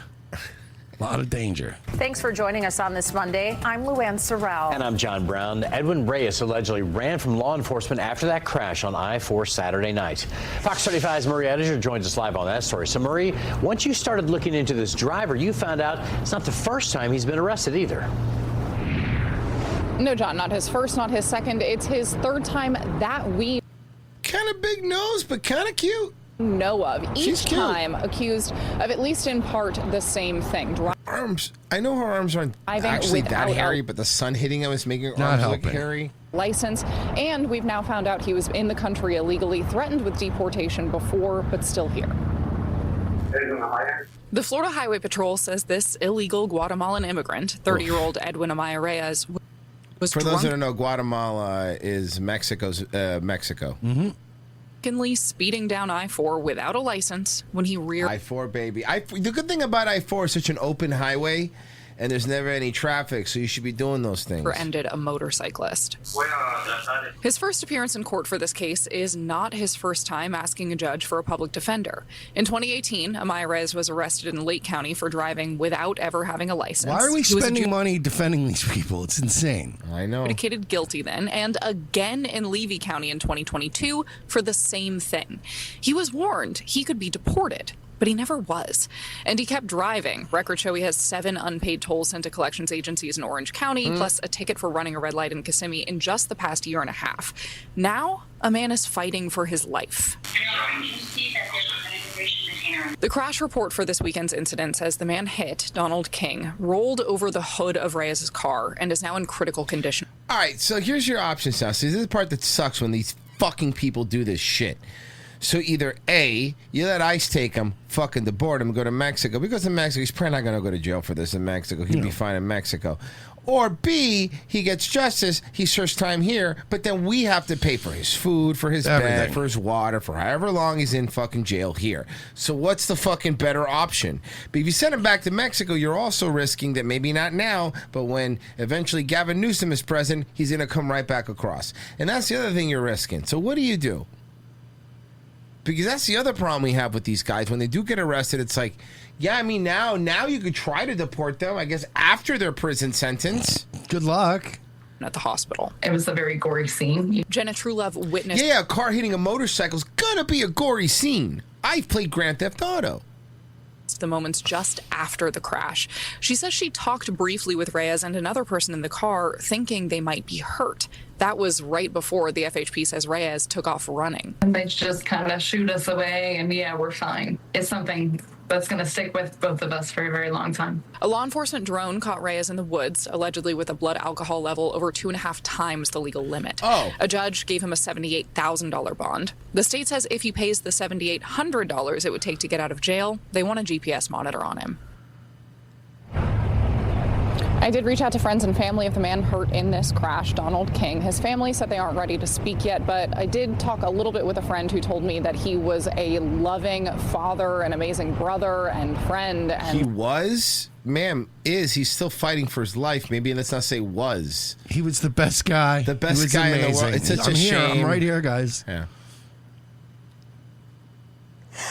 A lot of danger. Thanks for joining us on this Monday. I'm Luann Sorrell. And I'm John Brown. Edwin Reyes allegedly ran from law enforcement after that crash on I-4 Saturday night. Fox 35's Marie Edinger joins us live on that story. So, Marie, once you started looking into this driver, you found out it's not the first time he's been arrested either. No, John, not his first, not his second. It's his third time that we kind of big nose, but kind of cute. Know of. Each time accused of at least in part the same thing. Arms. I know her arms aren't actually that hairy, but the sun hitting them is making her arms look hairy. License, and we've now found out he was in the country illegally, threatened with deportation before, but still here. The Florida Highway Patrol says this illegal Guatemalan immigrant, 30-year-old Edwin Amaya Reyes, was For those that don't know, Guatemala is Mexico's Mexico. Mm-hmm. speeding down I-4 without a license when he reared. I-4, baby. The good thing about I-4 is such an open highway, and there's never any traffic, so you should be doing those things. Ended a motorcyclist. His first appearance in court for this case is not his first time asking a judge for a public defender. In 2018, Amaya Reyes was arrested in Lake County for driving without ever having a license. Why are we spending money defending these people? It's insane. I know. Adjudicated guilty then, and again in Levy County in 2022 for the same thing. He was warned he could be deported, but he never was. And he kept driving. Records show he has 7 unpaid tolls sent to collections agencies in Orange County, plus a ticket for running a red light in Kissimmee in just the past year and a half. Now, a man is fighting for his life. The crash report for this weekend's incident says the man hit, Donald King, rolled over the hood of Reyes' car and is now in critical condition. All right, so here's your options now. See, this is the part that sucks when these fucking people do this shit. So either A, you let ICE take him, fucking deport him, go to Mexico. Because in Mexico, he's probably not going to go to jail for this in Mexico. He'd be fine in Mexico. Or B, he gets justice, he serves time here, but then we have to pay for his food, for his bed, for his water, for however long he's in fucking jail here. So what's the fucking better option? But if you send him back to Mexico, you're also risking that maybe not now, but when eventually Gavin Newsom is president, he's going to come right back across. And that's the other thing you're risking. So what do you do? Because that's the other problem we have with these guys. When they do get arrested, it's like, yeah, I mean, now you could try to deport them, I guess, after their prison sentence. Good luck. At the hospital. It was a very gory scene. Jenna Truelove witnessed. Yeah, a car hitting a motorcycle is gonna be a gory scene. I've played Grand Theft Auto. The moments just after the crash. She says she talked briefly with Reyes and another person in the car, thinking they might be hurt. That was right before the FHP says Reyes took off running. And they just kind of shoot us away, and yeah, we're fine. It's something that's going to stick with both of us for a very long time. A law enforcement drone caught Reyes in the woods, allegedly with a blood alcohol level over 2.5 times the legal limit. A judge gave him a $78,000 bond. The state says if he pays the $7,800 it would take to get out of jail, they want a GPS monitor on him. I did reach out to friends and family of the man hurt in this crash, Donald King. His family said they aren't ready to speak yet, but I did talk a little bit with a friend who told me that he was a loving father, an amazing brother and friend. And he was? Ma'am, he's still fighting for his life. Maybe let's not say was. He was the best guy. The best guy in the world. It's such a shame. I'm right here, guys. Yeah.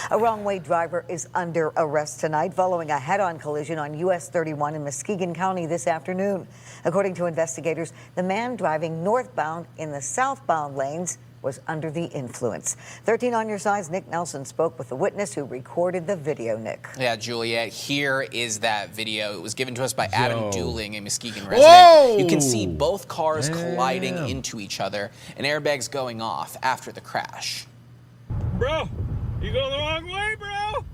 A wrong-way driver is under arrest tonight following a head-on collision on US 31 in Muskegon County this afternoon. According to investigators, the man driving northbound in the southbound lanes was under the influence. 13 on your side's Nick Nelson spoke with the witness who recorded the video, Nick. Yeah, Juliet, here is that video. It was given to us by Adam Dooling, a Muskegon resident. Whoa! You can see both cars colliding into each other and airbags going off after the crash. Bro! You going the wrong way, bro!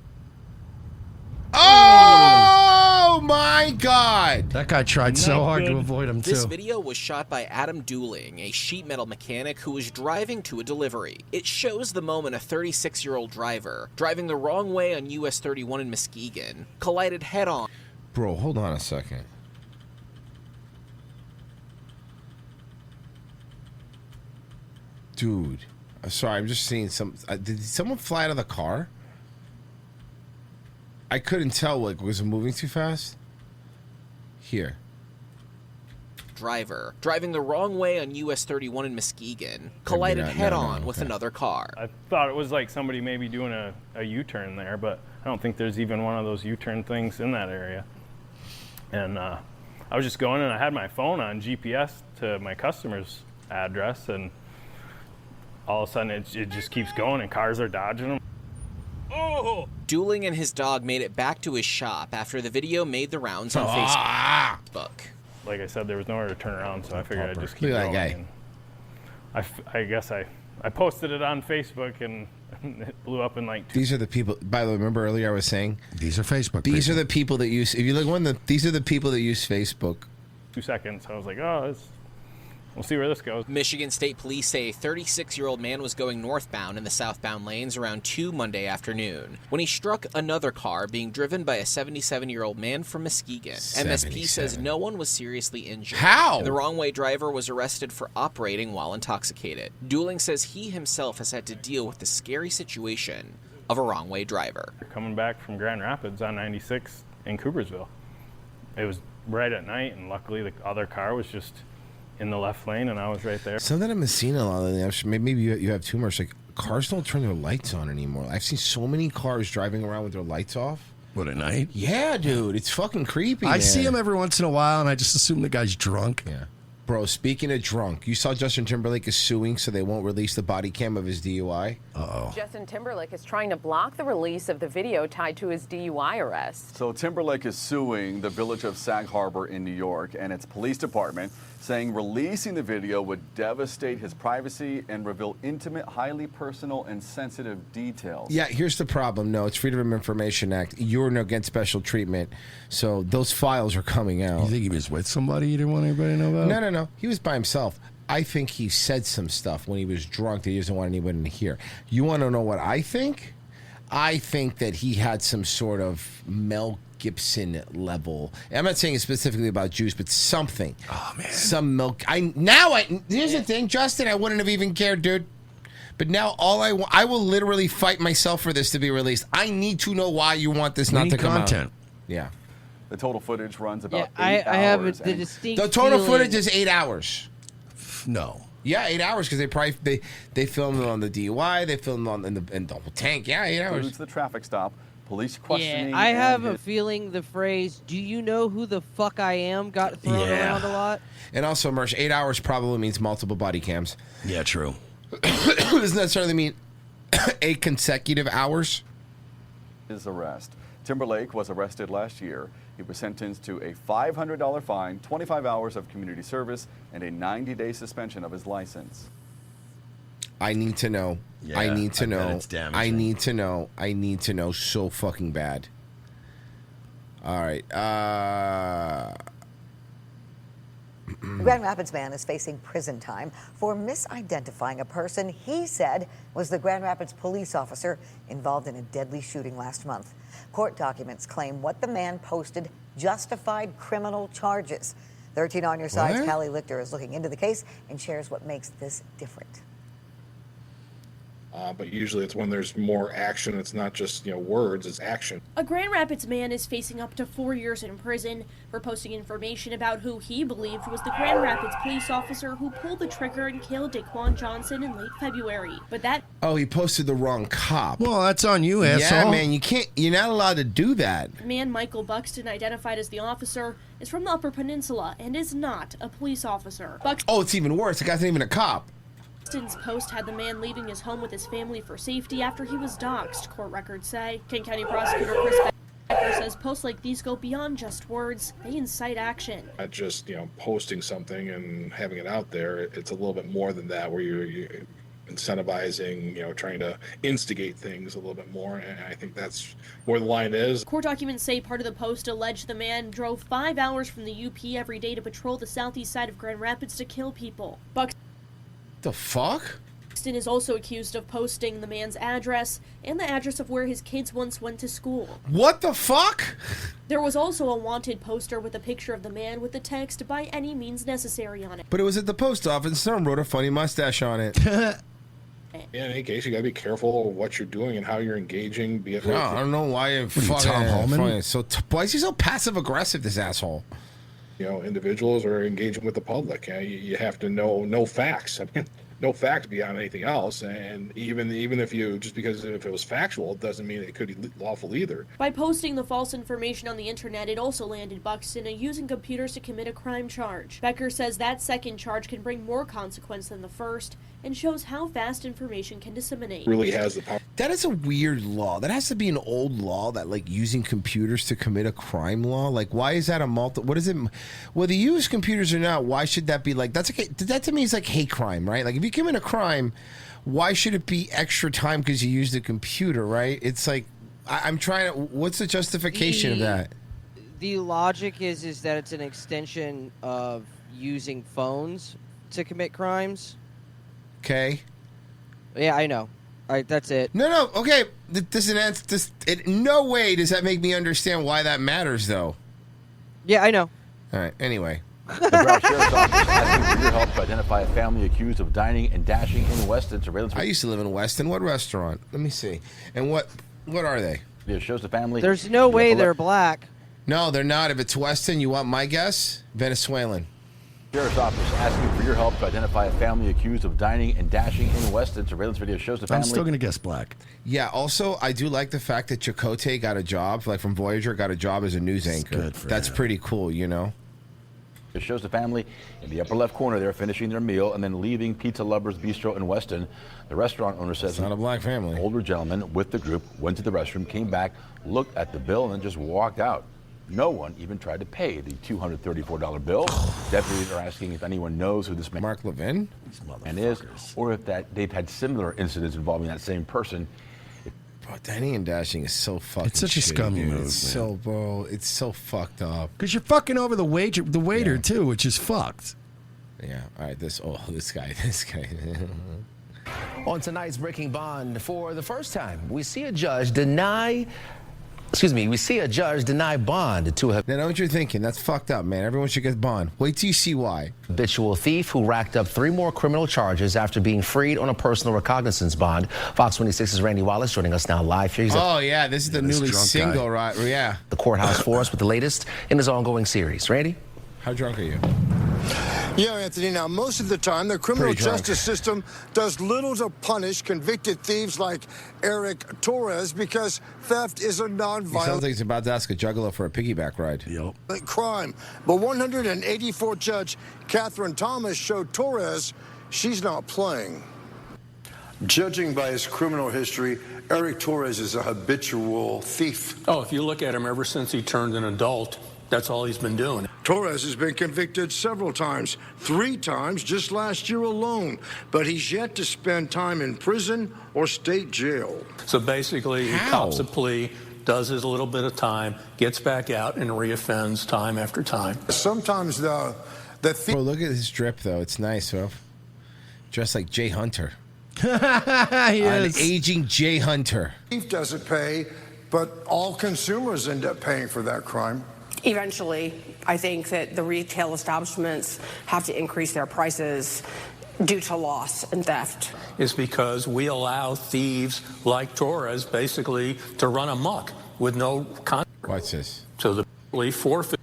Oh my God! That guy tried so hard to avoid him, too. This video was shot by Adam Dooling, a sheet metal mechanic who was driving to a delivery. It shows the moment a 36-year-old driver, driving the wrong way on US 31 in Muskegon, collided head-on. Bro, hold on a second. Dude. Sorry, I'm just seeing some... did someone fly out of the car? I couldn't tell. Like, was it moving too fast? Here. Driver, driving the wrong way on US 31 in Muskegon, collided head-on with another car. I thought it was like somebody maybe doing a U-turn there, but I don't think there's even one of those U-turn things in that area. And I was just going, and I had my phone on GPS to my customer's address, and all of a sudden it just keeps going, and cars are dodging them. Oh! Dooling and his dog made it back to his shop after the video made the rounds on Facebook. Like I said, there was nowhere to turn around, so I figured I'd just keep Look at that going. guy. And I guess I posted it on Facebook, and it blew up in like These are the people. By the way, remember earlier I was saying these are Facebook. These are the people that use. If you look these are the people that use Facebook. 2 seconds. I was like, oh, we'll see where this goes. Michigan State Police say a 36-year-old man was going northbound in the southbound lanes around 2 Monday afternoon when he struck another car being driven by a 77-year-old man from Muskegon. MSP says no one was seriously injured. How? The wrong-way driver was arrested for operating while intoxicated. Dooling says he himself has had to deal with the scary situation of a wrong-way driver. Coming back from Grand Rapids on 96 in Coopersville. It was right at night, and luckily the other car was just in the left lane, and I was right there. Something I'm seeing a lot of. Maybe you have too much. Like cars don't turn their lights on anymore. I've seen so many cars driving around with their lights off. What, at night? Yeah, dude, it's fucking creepy. I man. see him every once in a while, and I just assume the guy's drunk. Yeah. Bro, speaking of drunk, you saw Justin Timberlake is suing so they won't release the body cam of his DUI? Uh-oh. Justin Timberlake is trying to block the release of the video tied to his DUI arrest. So Timberlake is suing the village of Sag Harbor in New York and its police department, saying releasing the video would devastate his privacy and reveal intimate, highly personal, and sensitive details. Yeah, here's the problem. No, it's Freedom of Information Act. You're against special treatment, so those files are coming out. You think he was with somebody you didn't want anybody to know about? No. He was by himself. I think he said some stuff when he was drunk that he doesn't want anyone to hear. You want to know what I think? I think that he had some sort of Mel Gibson level. I'm not saying it's specifically about Jews, but something. Oh man, some milk. Here's the thing, Justin. I wouldn't have even cared, dude. But now I will literally fight myself for this to be released. I need to know why you want this not to come content. out. Yeah. The total footage runs about 8 I have hours. the distinct The total feeling- footage is 8 hours. No. Yeah, 8 hours because they filmed it on the DUI. They filmed it in the tank. Yeah, 8 hours. Includes the traffic stop, police questioning. Yeah, I have and a feeling the phrase "Do you know who the fuck I am?" got thrown around a lot. And also, Mersh, 8 hours probably means multiple body cams. Yeah, true. Doesn't necessarily mean 8 consecutive hours. his arrest. Timberlake was arrested last year. He was sentenced to a $500 fine, 25 hours of community service, and a 90-day suspension of his license. I need to know. Yeah, I need to I bet know. it's damaging. I need to know. I need to know so fucking bad. All right. The Grand Rapids man is facing prison time for misidentifying a person he said was the Grand Rapids police officer involved in a deadly shooting last month. Court documents claim what the man posted justified criminal charges. 13 on your side's What? Callie Lichter is looking into the case and shares what makes this different. But usually it's when there's more action. It's not just, words, it's action. A Grand Rapids man is facing up to 4 years in prison for posting information about who he believed was the Grand Rapids police officer who pulled the trigger and killed Daquan Johnson in late February. But that Oh, he posted the wrong cop. Well, that's on you, Yeah, asshole. man, you're not allowed to do that. man, Michael Buxton, identified as the officer, is from the Upper Peninsula and is not a police officer. Oh, it's even worse. The guy's not even a cop. Buxton's post had the man leaving his home with his family for safety after he was doxxed, court records say. King County Prosecutor Chris Becker says posts like these go beyond just words. They incite action. Not just, posting something and having it out there. It's a little bit more than that, where you're incentivizing, trying to instigate things a little bit more. And I think that's where the line is. Court documents say part of the post alleged the man drove 5 hours from the UP every day to patrol the southeast side of Grand Rapids to kill people. The fuck? Buxton is also accused of posting the man's address and the address of where his kids once went to school. What the fuck? There was also a wanted poster with a picture of the man with the text "by any means necessary" on it. But it was at the post office. Someone wrote a funny mustache on it. Yeah, in any case, you gotta be careful of what you're doing and how you're engaging. Be it No, I don't know why you're Tom Holman? Why is he so passive aggressive? This asshole. individuals are engaging with the public. You have to know facts. I mean, no fact beyond anything else. And even if you, just because if it was factual, it doesn't mean it could be lawful either. By posting the false information on the internet, it also landed Buxton using computers to commit a crime charge. Becker says that second charge can bring more consequence than the first and shows how fast information can disseminate. Really has the power. That is a weird law. That has to be an old law, that like using computers to commit a crime law. Like, why is that a what is it? Whether you use computers or not, why should that be like, that to me is like hate crime, right? Like if you commit a crime, why should it be extra time because you used a computer, right? It's like, I'm trying to, what's the justification of that? The logic is that it's an extension of using phones to commit crimes. Okay. Yeah, I know. All right, that's it. No, okay. In no way does that make me understand why that matters, though. Yeah, I know. All right, anyway. The Broward Sheriff's Office asking for your help to identify a family accused of dining and dashing in Weston. Surveillance. I used to live in Weston. What restaurant? Let me see. And what are they? It shows the family. There's no way they're black. No, they're not. If it's Weston, you want my guess? Venezuelan. Sheriff's Office asking for your help to identify a family accused of dining and dashing in Weston. Surveillance video shows the family. I'm still going to guess black. Yeah, also, I do like the fact that Chakotay got a job, like from Voyager, got a job as a news anchor. Good for That's him. pretty cool, you know? It shows the family in the upper left corner there finishing their meal and then leaving Pizza Lovers Bistro in Weston. The restaurant owner says it's not a black family. An older gentleman with the group went to the restroom, came back, looked at the bill, and then just walked out. No one even tried to pay the $234 bill. Deputies are asking if anyone knows who this man Mark Levin is, or if they've had similar incidents involving that same person. Bro, dining and dashing is so fucking It's such a shitty, scummy dude. move, It's man. so, bro, it's so fucked up. Because you're fucking over the waiter too, which is fucked. Yeah, all right, this guy. On tonight's Breaking Bond, for the first time, we see a judge deny bond to a Now, know what you're thinking. That's fucked up, man. Everyone should get bond. Wait till you see why. habitual thief who racked up 3 more criminal charges after being freed on a personal recognizance bond. Fox 26's Randy Wallace joining us now live here. He's Oh, yeah, this is the this newly drunk single, guy. right? Yeah. the courthouse for us with the latest in his ongoing series. Randy? How drunk are you? Yeah, Anthony. Now, most of the time, the criminal Pretty drunk. justice system does little to punish convicted thieves like Eric Torres because theft is a He sounds nonviolent like he's about to ask a juggalo for a piggyback ride. Yep. crime. But 184 Judge Catherine Thomas showed Torres she's not playing. Judging by his criminal history, Eric Torres is a habitual thief. Oh, if you look at him ever since he turned an adult, that's all he's been doing. Torres has been convicted several times, 3 times just last year alone, but he's yet to spend time in prison or state jail. So basically, he cops a plea, does his little bit of time, gets back out, and reoffends time after time. Sometimes the thief. Bro, look at his drip, though. It's nice, bro. Dressed like Jay Hunter. He An is. aging Jay Hunter. Thief doesn't pay, but all consumers end up paying for that crime. Eventually, I think that the retail establishments have to increase their prices due to loss and theft. Is because we allow thieves like Torres basically to run amok with no consequence. Watch this. So the plea forfeited.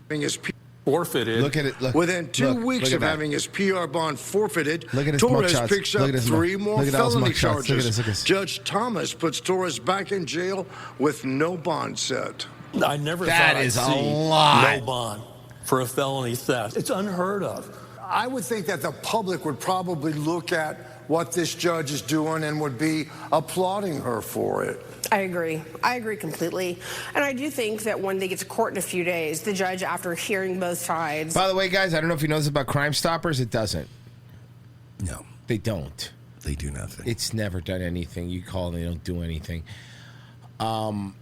Look at it. Look. Within 2 Look, weeks look at of that. having his PR bond forfeited, Look at his Torres mugshots. picks Look up at his 3 mug- more look at all his felony mugshots. Look at charges. this, look at this. Judge Thomas puts Torres back in jail with no bond set. I never That thought I'd is a see lot. no bond for a felony theft. It's unheard of. I would think that the public would probably look at what this judge is doing and would be applauding her for it. I agree. I agree completely. And I do think that when they get to court in a few days, the judge, after hearing both sides. By the way, guys, I don't know if you know this about Crime Stoppers. It doesn't. No. They don't. They do nothing. It's never done anything. You call and they don't do anything. Bro,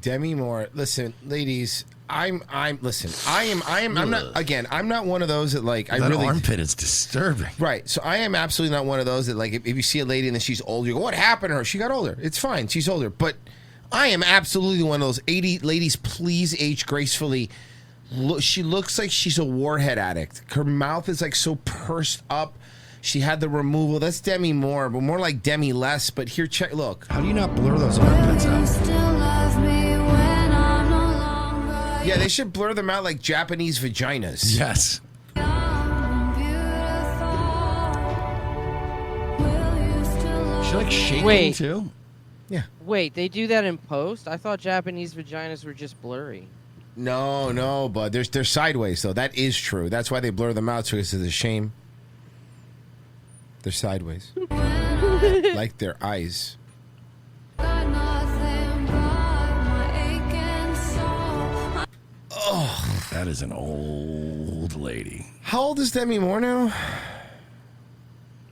Demi Moore, listen, ladies, I'm not, again, I'm not one of those that like, That armpit is disturbing. Right. So I am absolutely not one of those that like, if you see a lady and then she's older, you go, what happened to her? She got older. It's fine. She's older. But I am absolutely one of those 80 ladies, please age gracefully. She looks like she's a warhead addict. Her mouth is like so pursed up. She had the removal. That's Demi Moore, but more like Demi Less. But here, check, look. How do you not blur those armpits out? Yeah, they should blur them out like Japanese vaginas. Yes. She like shaking Wait. too. Yeah. Wait, they do that in post? I thought Japanese vaginas were just blurry. No, but they're sideways though. That is true. That's why they blur them out because of the shame. They're sideways, like their eyes. Oh, that is an old lady. How old is Demi Moore now?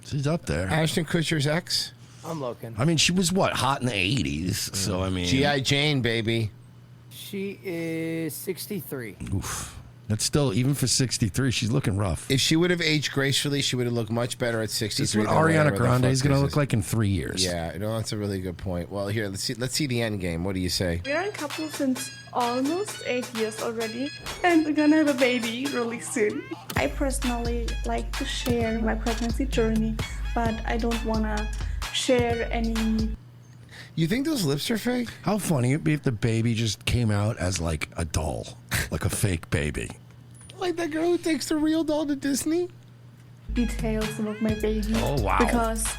She's up there. Ashton Kutcher's ex. I'm looking. I mean, she was what, hot in the 80s. So I mean, G.I. Jane, baby. She is 63. Oof. That's still, even for 63, she's looking rough. If she would have aged gracefully, she would have looked much better at 63. This is what than Ariana whatever the Grande fuck is going to this look like in 3 years. Yeah, that's a really good point. Well, here, let's see the end game. What do you say? We're a couple since almost 8 years already, and we're gonna have a baby really soon. I personally like to share my pregnancy journey, but I don't wanna share any. You think those lips are fake? How funny it'd be if the baby just came out as like a doll, like a fake baby. Like that girl who takes the real doll to Disney? Details about my baby. Oh, wow. Because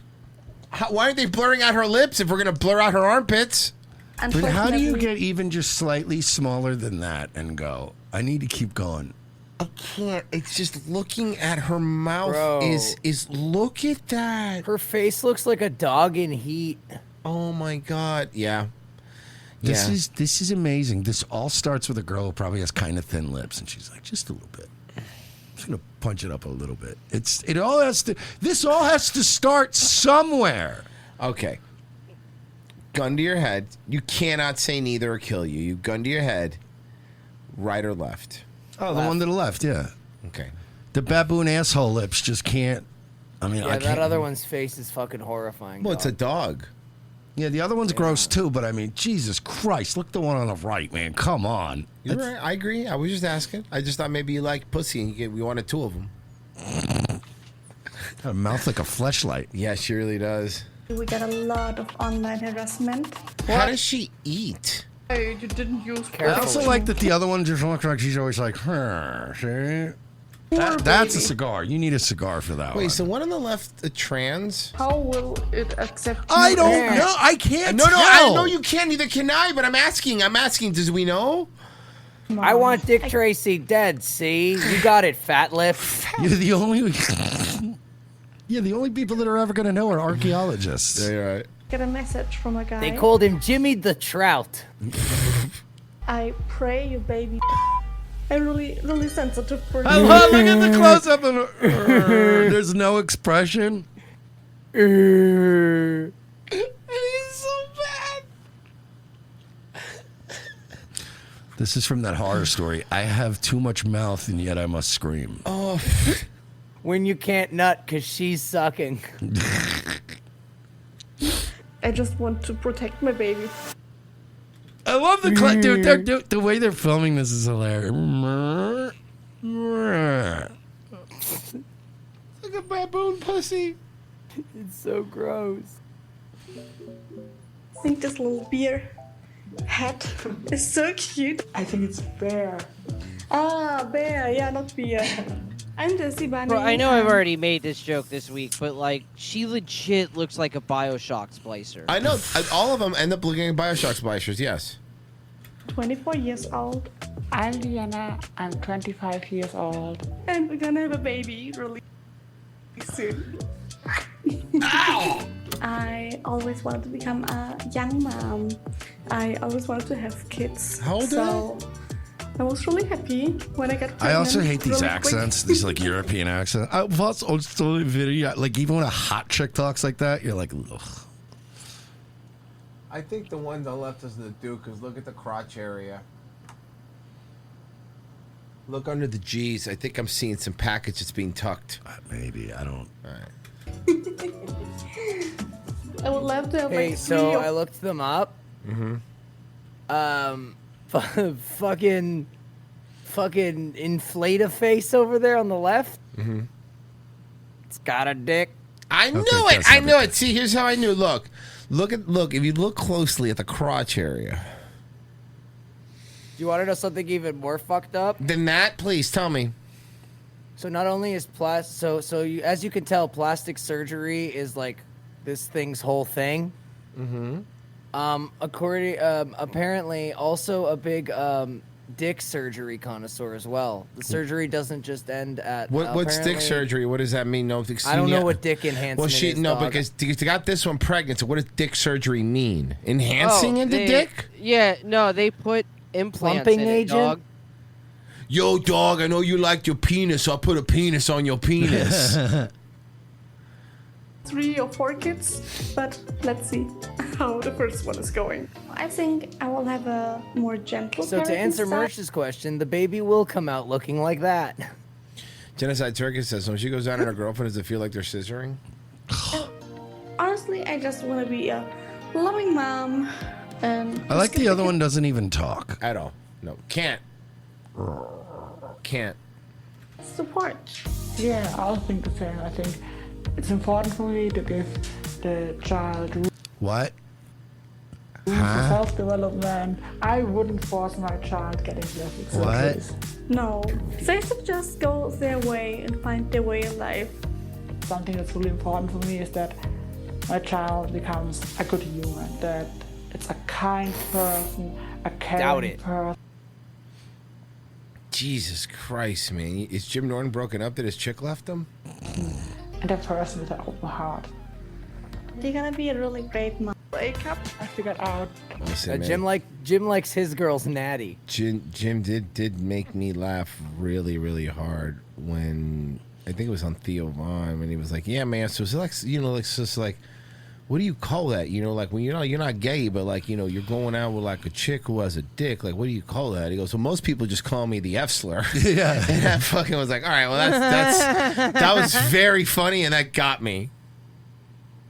Why aren't they blurring out her lips if we're going to blur out her armpits? But how do you get even just slightly smaller than that and go, I need to keep going? I can't. It's just looking at her mouth Bro. is look at that. Her face looks like a dog in heat. Oh my god. Yeah. This Yeah. this is amazing. This all starts with a girl who probably has kind of thin lips, and she's like, just a little bit. I'm just gonna punch it up a little bit. This all has to start somewhere. Okay. Gun to your head. You cannot say neither or kill you. You gun to your head. Right or left? Oh, the one to the left, yeah. Okay. The baboon asshole lips just can't. I mean, Yeah, I that can't. other one's face is fucking horrifying. Well, dog. it's a dog. Yeah, the other one's gross too, but I mean, Jesus Christ, look at the one on the right, man. Come on. You're right. I agree. I was just asking. I just thought maybe you like pussy and we wanted two of them. Got a mouth like a fleshlight. Yeah, she really does. we get a lot of online harassment. How does she eat? Hey, you didn't use. I also like that the other one just looks like she's always like, see? That's a cigar. You need a cigar for that Wait, one. so one on the left, a trans? How will it accept? I you? don't know. I can't No, tell. I know you can't. Neither can I. But I'm asking. Does we know? I want Dick Tracy dead. See, you got it, fat lip. You're the only. Yeah, the only people that are ever going to know are archaeologists. Yeah, you're right. Get a message from a guy. They called him Jimmy the Trout. I pray you, baby. I'm really, really sensitive for you. Look at the close up. There's no expression. It is so bad. This is from that horror story. I have too much mouth and yet I must scream. Oh. When you can't nut because she's sucking. I just want to protect my baby. I love the dude. The way they're filming this is hilarious. Look at baboon pussy. It's so gross. I think this little beer hat is so cute. I think it's bear. Ah, bear. Yeah, not beer. I'm Desi Bunny. Bro, I know I've already made this joke this week, but like, she legit looks like a Bioshock splicer. I know. All of them end up looking at Bioshock splicers. Yes. 24 years old. I'm Diana. I'm 25 years old. And we're gonna have a baby really soon. I always wanted to become a young mom. I always wanted to have kids. How old so I was really happy when I got pregnant. I also hate these really accents, quick. these like European accents. I was also video, like even when a hot chick talks like that, you're like, ugh. I think the one on the left is the Duke, because look at the crotch area. Look under the G's. I think I'm seeing some packages being tucked. Maybe. I don't. All right. I would love to have Hey, like so three I looked them up. Mm-hmm. Fucking inflate-a-face over there on the left. Mm-hmm. It's got a dick. I knew it. I knew it. See, here's how I knew. Look. If you look closely at the crotch area. Do you want to know something even more fucked up? Then that, please tell me. So not only is as you can tell, plastic surgery is like this thing's whole thing. Mm-hmm. Apparently also a big dick surgery connoisseur as well. The surgery doesn't just end at What's dick surgery? What does that mean? No, I don't know what dick enhancement Well, she is, no, dog. because they got this one pregnant. So what does dick surgery mean? Enhancing into dick? Yeah, no, they put implants Plumping in it, agent? dog. Yo, dog, I know you liked your penis, so I put a penis on your penis. 3 or 4 kids, but let's see how the first one is going. I think I will have a more gentle So to parenting answer style. Merch's question, the baby will come out looking like that. Genocide Turkish says, when she goes down on her girlfriend, does it feel like they're scissoring? Honestly, I just want to be a loving mom. And I like the other one doesn't even talk. At all. No. Can't. Can't. Support. Yeah, I also think the same. I think it's important for me to give the child room What? for self-development. I wouldn't force my child getting plastic surgeries. No, they should just go their way and find their way in life. Something that's really important for me is that my child becomes a good human, that it's a kind person, a caring person. Jesus Christ, man. Is Jim Norton broken up that his chick left him? And a person with an open heart. You're gonna be a really great mom. Wake up. I figured out. Listen, Jim likes his girls natty. Jim did make me laugh really, really hard when I think it was on Theo Vaughn when he was like, "Yeah, man." So it's like, it's just like, what do you call that? Like when you're not gay, but like you're going out with like a chick who has a dick. Like, what do you call that? He goes, "Well, most people just call me the F slur." Yeah, and I fucking was like, "All right, well that was very funny, and that got me."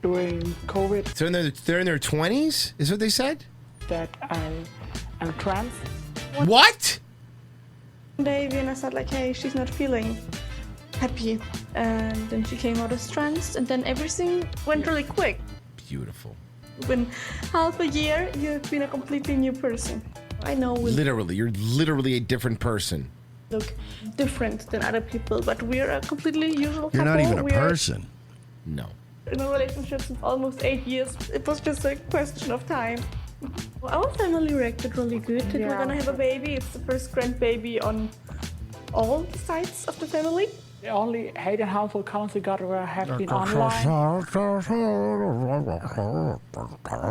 During COVID. So they're in their 20s, is what they said? That I'm trans. What? One day Vienna said like, hey, she's not feeling happy. And then she came out as trans and then everything went really quick. Beautiful. Within half a year, you've been a completely new person. I know we Literally, you're literally a different person. look different than other people, but we're a completely usual couple. You're not even a We are person. No. in a relationship since almost 8 years. It was just a question of time. Well, our family reacted really good that we're gonna have a baby. It's the first grandbaby on all sides of the family. The only hate and harmful comments we got have been online.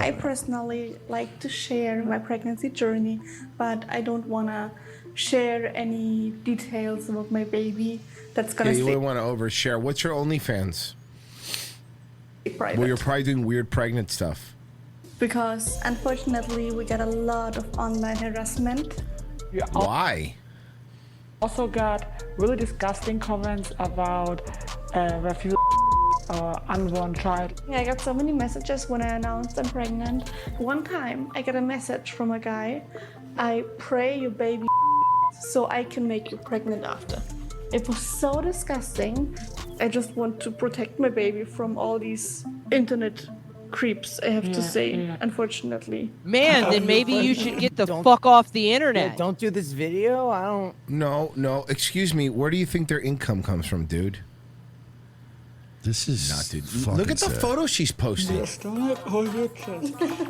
I personally like to share my pregnancy journey, but I don't wanna share any details about my baby. That's gonna You stay wouldn't want to overshare. What's your OnlyFans? private. Well, you're probably doing weird pregnant stuff. Because unfortunately, we get a lot of online harassment. Why? Also got really disgusting comments about refuse or unborn child. I got so many messages when I announced I'm pregnant. One time, I got a message from a guy, I pray your baby so I can make you pregnant after. It was so disgusting. I just want to protect my baby from all these internet creeps, I have to say, unfortunately. Man, then maybe you should get the fuck off the internet. Yeah, don't do this video. I don't. No. Excuse me. Where do you think their income comes from, dude? This is not, dude. fucking Look at the sick. photo she's posting.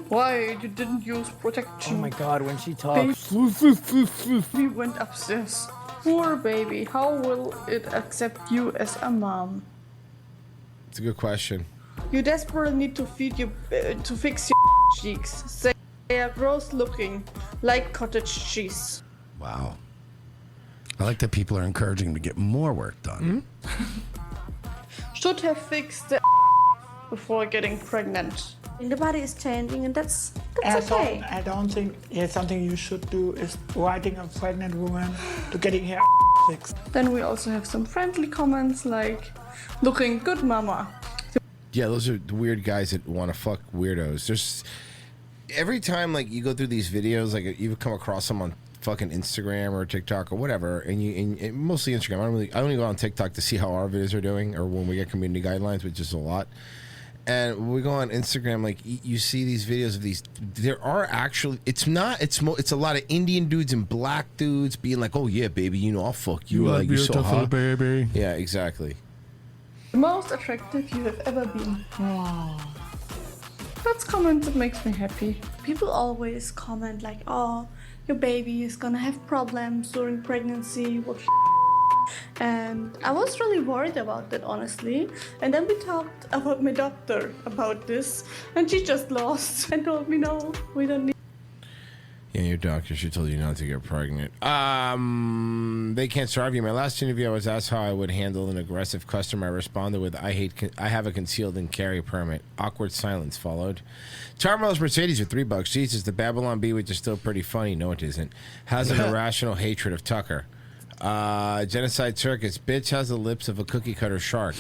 Why you didn't use protection? Oh my god, when she talks. We went upstairs. Poor baby, how will it accept you as a mom? It's a good question. You desperately need to feed your to fix your cheeks. They are gross looking, like cottage cheese. Wow. I like that people are encouraging to get more work done. Should have fixed the before getting pregnant. The body is changing, and that's okay. I don't think it's something you should do is writing a pregnant woman to getting her fixed. Then we also have some friendly comments like, "Looking good, mama." Yeah, those are the weird guys that want to fuck weirdos. There's every time like you go through these videos, like you come across them on fucking Instagram or TikTok or whatever, and mostly Instagram. I only go on TikTok to see how our videos are doing or when we get community guidelines, which is a lot. And when we go on Instagram, like you see these videos of these. There are actually, it's a lot of Indian dudes and black dudes being like, "Oh yeah, baby, I'll fuck you, like you're so hot, baby." Yeah, exactly. The most attractive you have ever been. That's comment that makes me happy. People always comment like, oh, your baby is gonna have problems during pregnancy. What and I was really worried about that, honestly. And then we talked about my doctor about this, and she just lost and told me, no, we don't need. Yeah, your doctor should told you not to get pregnant. They can't starve you. My last interview, I was asked how I would handle an aggressive customer. I responded with, I have a concealed and carry permit. Awkward silence followed. Tarmel's Mercedes for $3. Jesus, the Babylon Bee, which is still pretty funny. No, it isn't. Has an irrational hatred of Tucker. Genocide Circus. Bitch has the lips of a cookie cutter shark.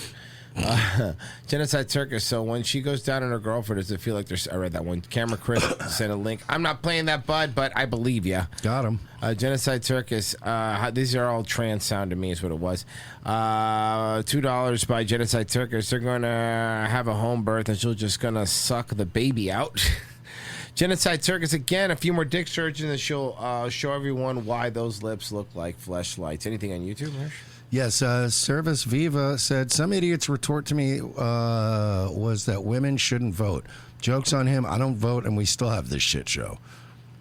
Genocide Circus. So when she goes down on her girlfriend, does it feel like there's? I read that one. Camera Chris sent a link. I'm not playing that, bud, but I believe ya. Got him. Genocide Circus. These are all trans sound to me, is what it was. $2 by Genocide Circus. They're gonna have a home birth, and she's just gonna suck the baby out. Genocide Circus again. A few more dick surgeons, and she'll show everyone why those lips look like fleshlights. Anything on YouTube, Hirsch? Yes, Service Viva said, some idiot's retort to me was that women shouldn't vote. Joke's on him. I don't vote, and we still have this shit show.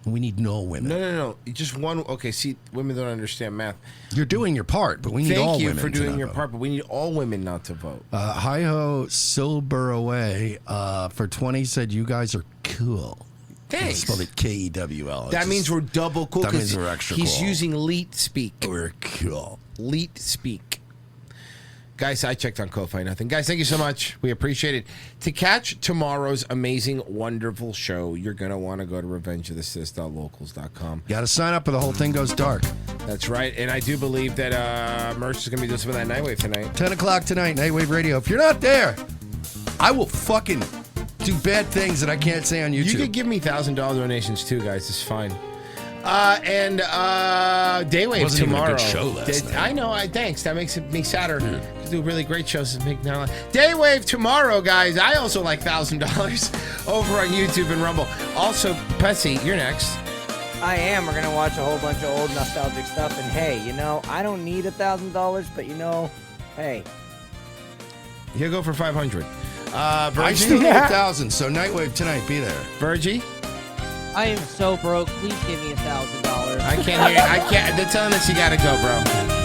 We need no women. No. Just one. Okay, see, women don't understand math. You're doing your part, but we need all women. Thank you for doing to your vote. part, but we need all women not to vote. Hi-ho Silber Away for 20 said, you guys are cool. Thanks. Spelled it K-E-W-L. That means we're double cool. That means we're extra he's cool. using leet speak. We're cool. Leet speak. Guys, I checked on Ko-Fi, nothing. Guys, thank you so much. We appreciate it. To catch tomorrow's amazing, wonderful show, you're going to want to go to revengeofthesith.locals.com. You got to sign up or the whole thing goes dark. That's right. And I do believe that Merch is going to be doing some of that Nightwave tonight. 10 o'clock tonight, Nightwave Radio. If you're not there, I will fucking do bad things that I can't say on YouTube. You could give me $1,000 donations too, guys. It's fine. And Daywave Wasn't tomorrow. Even a good show last night. I know. Thanks. That makes me sadder. To do really great shows and make now. Daywave tomorrow, guys. I also like $1,000 over on YouTube and Rumble. Also, Pessy, you're next. I am. We're gonna watch a whole bunch of old nostalgic stuff. And hey, I don't need $1,000, but hey, He'll go for 500. I still need 1,000. So Nightwave tonight, be there. Virgie. I am so broke. Please give me $1,000. I can't hear you. I can't. They're telling us you gotta go, bro.